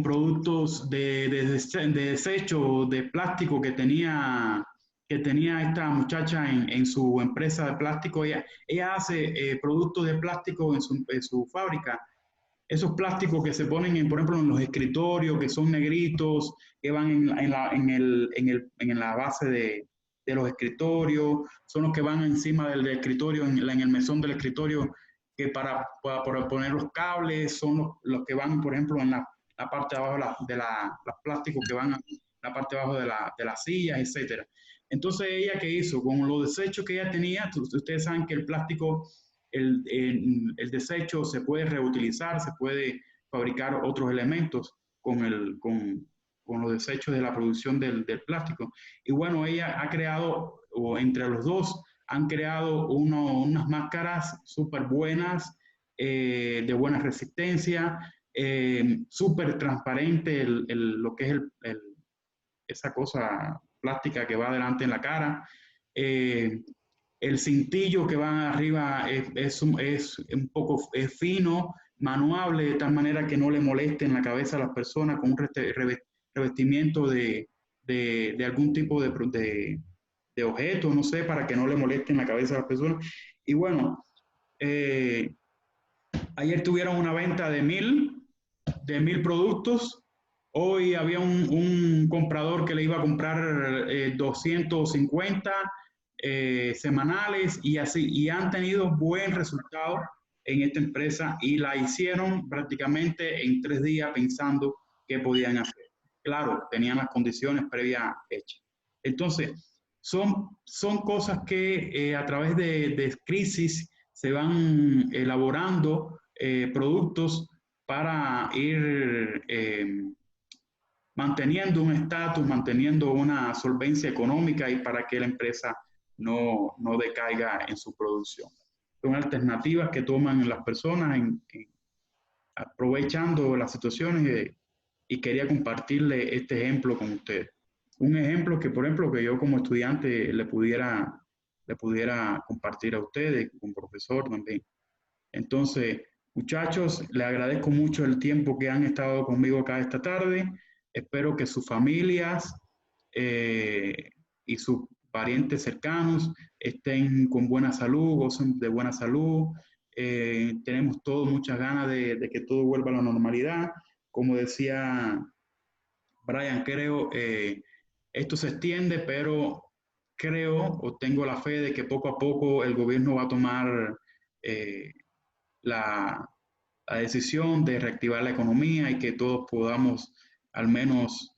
productos de desecho de plástico que tenía esta muchacha en su empresa de plástico. Ella hace productos de plástico en su fábrica. Esos plásticos que se ponen, por ejemplo, en los escritorios, que son negritos, que van en la base de los escritorios, son los que van encima del escritorio, en el mesón del escritorio, que para poner los cables, son los que van, por ejemplo, en la parte de abajo los plásticos que van en la parte de abajo de las sillas, etcétera. Entonces, ¿ella qué hizo? Con los desechos que ella tenía, ustedes saben que el plástico, el desecho se puede reutilizar, se puede fabricar otros elementos con los desechos de la producción del plástico. Y bueno, ella ha creado, o entre los dos, han creado unas máscaras súper buenas, de buena resistencia, súper transparente lo que es esa cosa plástica que va adelante en la cara. Eh, el cintillo que va arriba es un poco fino, manuable, de tal manera que no le moleste en la cabeza a las personas, con un revestimiento de algún tipo de objeto, no sé, para que no le moleste en la cabeza a las personas. Y bueno, eh, ayer tuvieron una venta de mil productos. Hoy había un comprador que le iba a comprar 250 semanales, y así, y han tenido buen resultado en esta empresa y la hicieron prácticamente en 3 días pensando qué podían hacer. Claro, tenían las condiciones previas hechas. Entonces, son cosas que a través de crisis se van elaborando productos para ir manteniendo un estatus, manteniendo una solvencia económica y para que la empresa no decaiga en su producción. Son alternativas que toman las personas aprovechando las situaciones, y quería compartirle este ejemplo con ustedes. Un ejemplo que, por ejemplo, que yo como estudiante le pudiera compartir a ustedes, como profesor también. Entonces, muchachos, les agradezco mucho el tiempo que han estado conmigo acá esta tarde. Espero que sus familias y sus parientes cercanos estén con buena salud, gocen de buena salud. Tenemos todos muchas ganas de que todo vuelva a la normalidad. como decía Brian, creo, esto se extiende, pero creo o tengo la fe de que poco a poco el gobierno va a tomar la decisión de reactivar la economía y que todos podamos al menos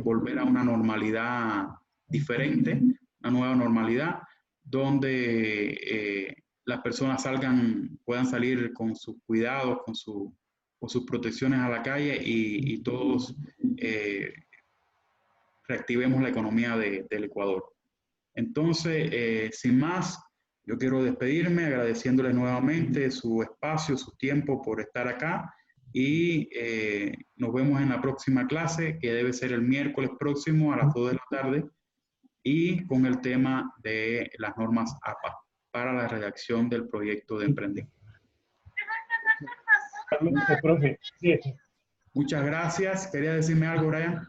volver a una normalidad diferente, una nueva normalidad, donde las personas puedan salir con sus cuidados, con sus protecciones a la calle y todos reactivemos la economía del Ecuador. Entonces, sin más, yo quiero despedirme agradeciéndoles nuevamente su espacio, su tiempo por estar acá y nos vemos en la próxima clase, que debe ser el miércoles próximo a las 2 de la tarde y con el tema de las normas APA para la redacción del proyecto de emprendimiento. Profe. Sí. Muchas gracias. ¿Quería decirme algo, Brian?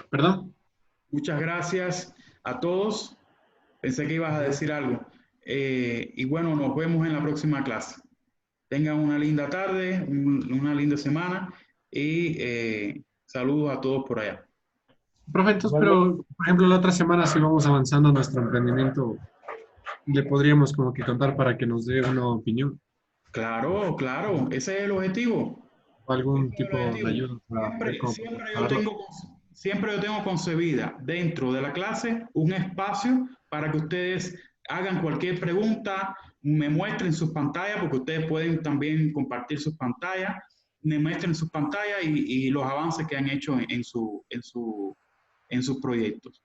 ¿Perdón? Muchas gracias a todos. Pensé que ibas a decir algo. Y bueno, nos vemos en la próxima clase. Tengan una linda tarde, una linda semana y saludos a todos por allá. Profe, entonces, pero, por ejemplo, la otra semana si vamos avanzando nuestro emprendimiento, le podríamos como que contar para que nos dé una opinión Claro, claro, ese es el objetivo. o algún Ese es el tipo de objetivo. ayuda para ver cómo prepararlo. Siempre yo tengo concebida dentro de la clase un espacio para que ustedes hagan cualquier pregunta, me muestren sus pantallas, porque ustedes pueden también compartir sus pantallas, me muestren sus pantallas y los avances que han hecho en sus proyectos.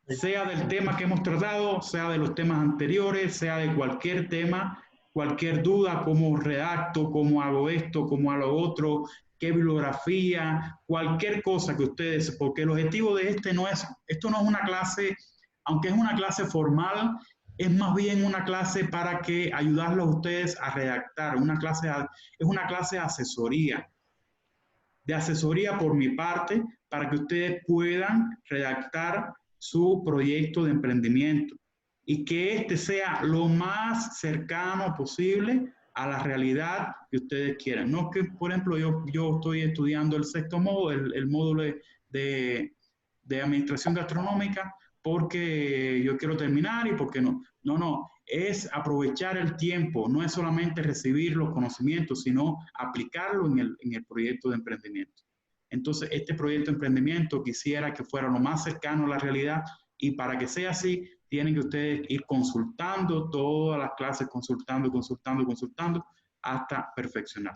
Sea del tema que hemos tratado, sea de los temas anteriores, sea de cualquier tema, cualquier duda, cómo redacto, cómo hago esto, cómo hago lo otro, qué bibliografía, cualquier cosa que ustedes, porque el objetivo de esto no es una clase, aunque es una clase formal, es más bien una clase para que ayudarlos a ustedes a redactar, es una clase de asesoría por mi parte, para que ustedes puedan redactar su proyecto de emprendimiento y que este sea lo más cercano posible a la realidad que ustedes quieran. No que, por ejemplo, yo estoy estudiando el sexto módulo, el módulo de administración gastronómica, porque yo quiero terminar y porque no. No, es aprovechar el tiempo, no es solamente recibir los conocimientos, sino aplicarlo en el proyecto de emprendimiento. Entonces, este proyecto de emprendimiento quisiera que fuera lo más cercano a la realidad y para que sea así, tienen que ustedes ir consultando todas las clases, consultando hasta perfeccionar.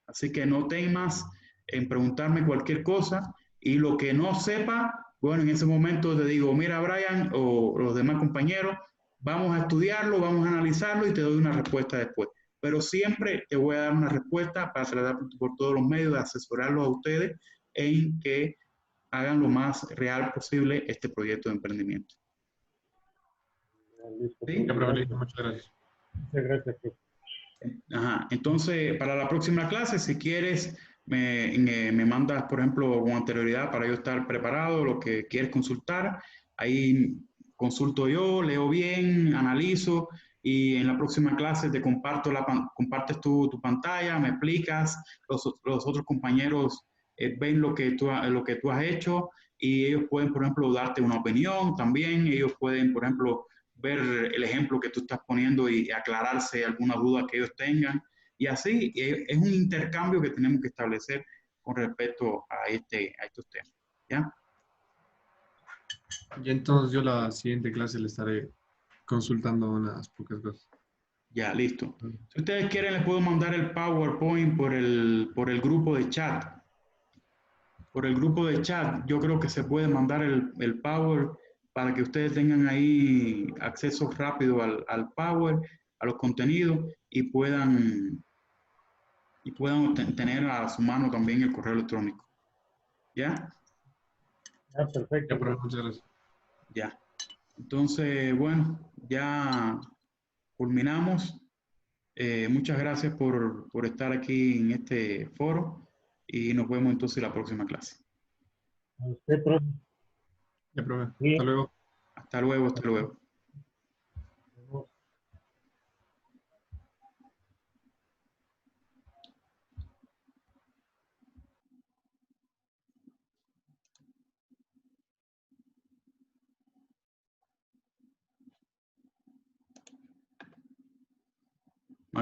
Así que no temas en preguntarme cualquier cosa y lo que no sepa, bueno, en ese momento te digo, mira Brian o los demás compañeros, vamos a estudiarlo, vamos a analizarlo y te doy una respuesta después. Pero siempre te voy a dar una respuesta para tratar por todos los medios de asesorarlos a ustedes en que hagan lo más real posible este proyecto de emprendimiento. ¿Sí? Muchas gracias. Muchas gracias. Ajá. Entonces, para la próxima clase, si quieres, me mandas, por ejemplo, con anterioridad para yo estar preparado, lo que quieres consultar. Ahí consulto yo, leo bien, analizo y en la próxima clase te compartes tu pantalla, me explicas, los otros compañeros ven lo que tú has hecho y ellos pueden, por ejemplo, darte una opinión también. Ellos pueden, por ejemplo, ver el ejemplo que tú estás poniendo y aclararse alguna duda que ellos tengan. Y así es un intercambio que tenemos que establecer con respecto a estos temas. ¿Ya? Y entonces yo la siguiente clase le estaré consultando unas pocas cosas. Ya, listo. Si ustedes quieren, les puedo mandar el PowerPoint por el grupo de chat. Por el grupo de chat, yo creo que se puede mandar el Power para que ustedes tengan ahí acceso rápido al Power, a los contenidos y puedan tener a su mano también el correo electrónico. ¿Ya? Ah, perfecto. Ya, muchas gracias. Ya. Entonces, bueno, ya culminamos. Muchas gracias por estar aquí en este foro y nos vemos entonces en la próxima clase. A usted, profe. Ya, profe. Sí. Hasta luego. Hasta luego, hasta luego.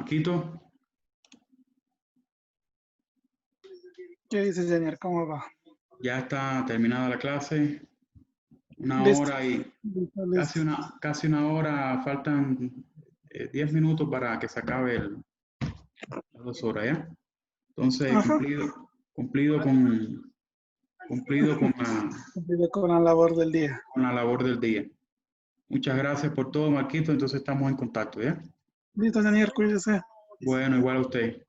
Marquito, ¿Qué dices, Daniel? ¿Cómo va? ya está terminada la clase. Una Listo. hora y Listo, listo. casi una hora, faltan 10 minutos para que se acabe las 2 horas, ¿ya? Entonces, Ajá. cumplido con Cumplido con la labor del día. con la labor del día. Muchas gracias por todo, Marquito. Entonces estamos en contacto, ¿ya? Listo, Daniel, cuídese. Bueno, igual a usted.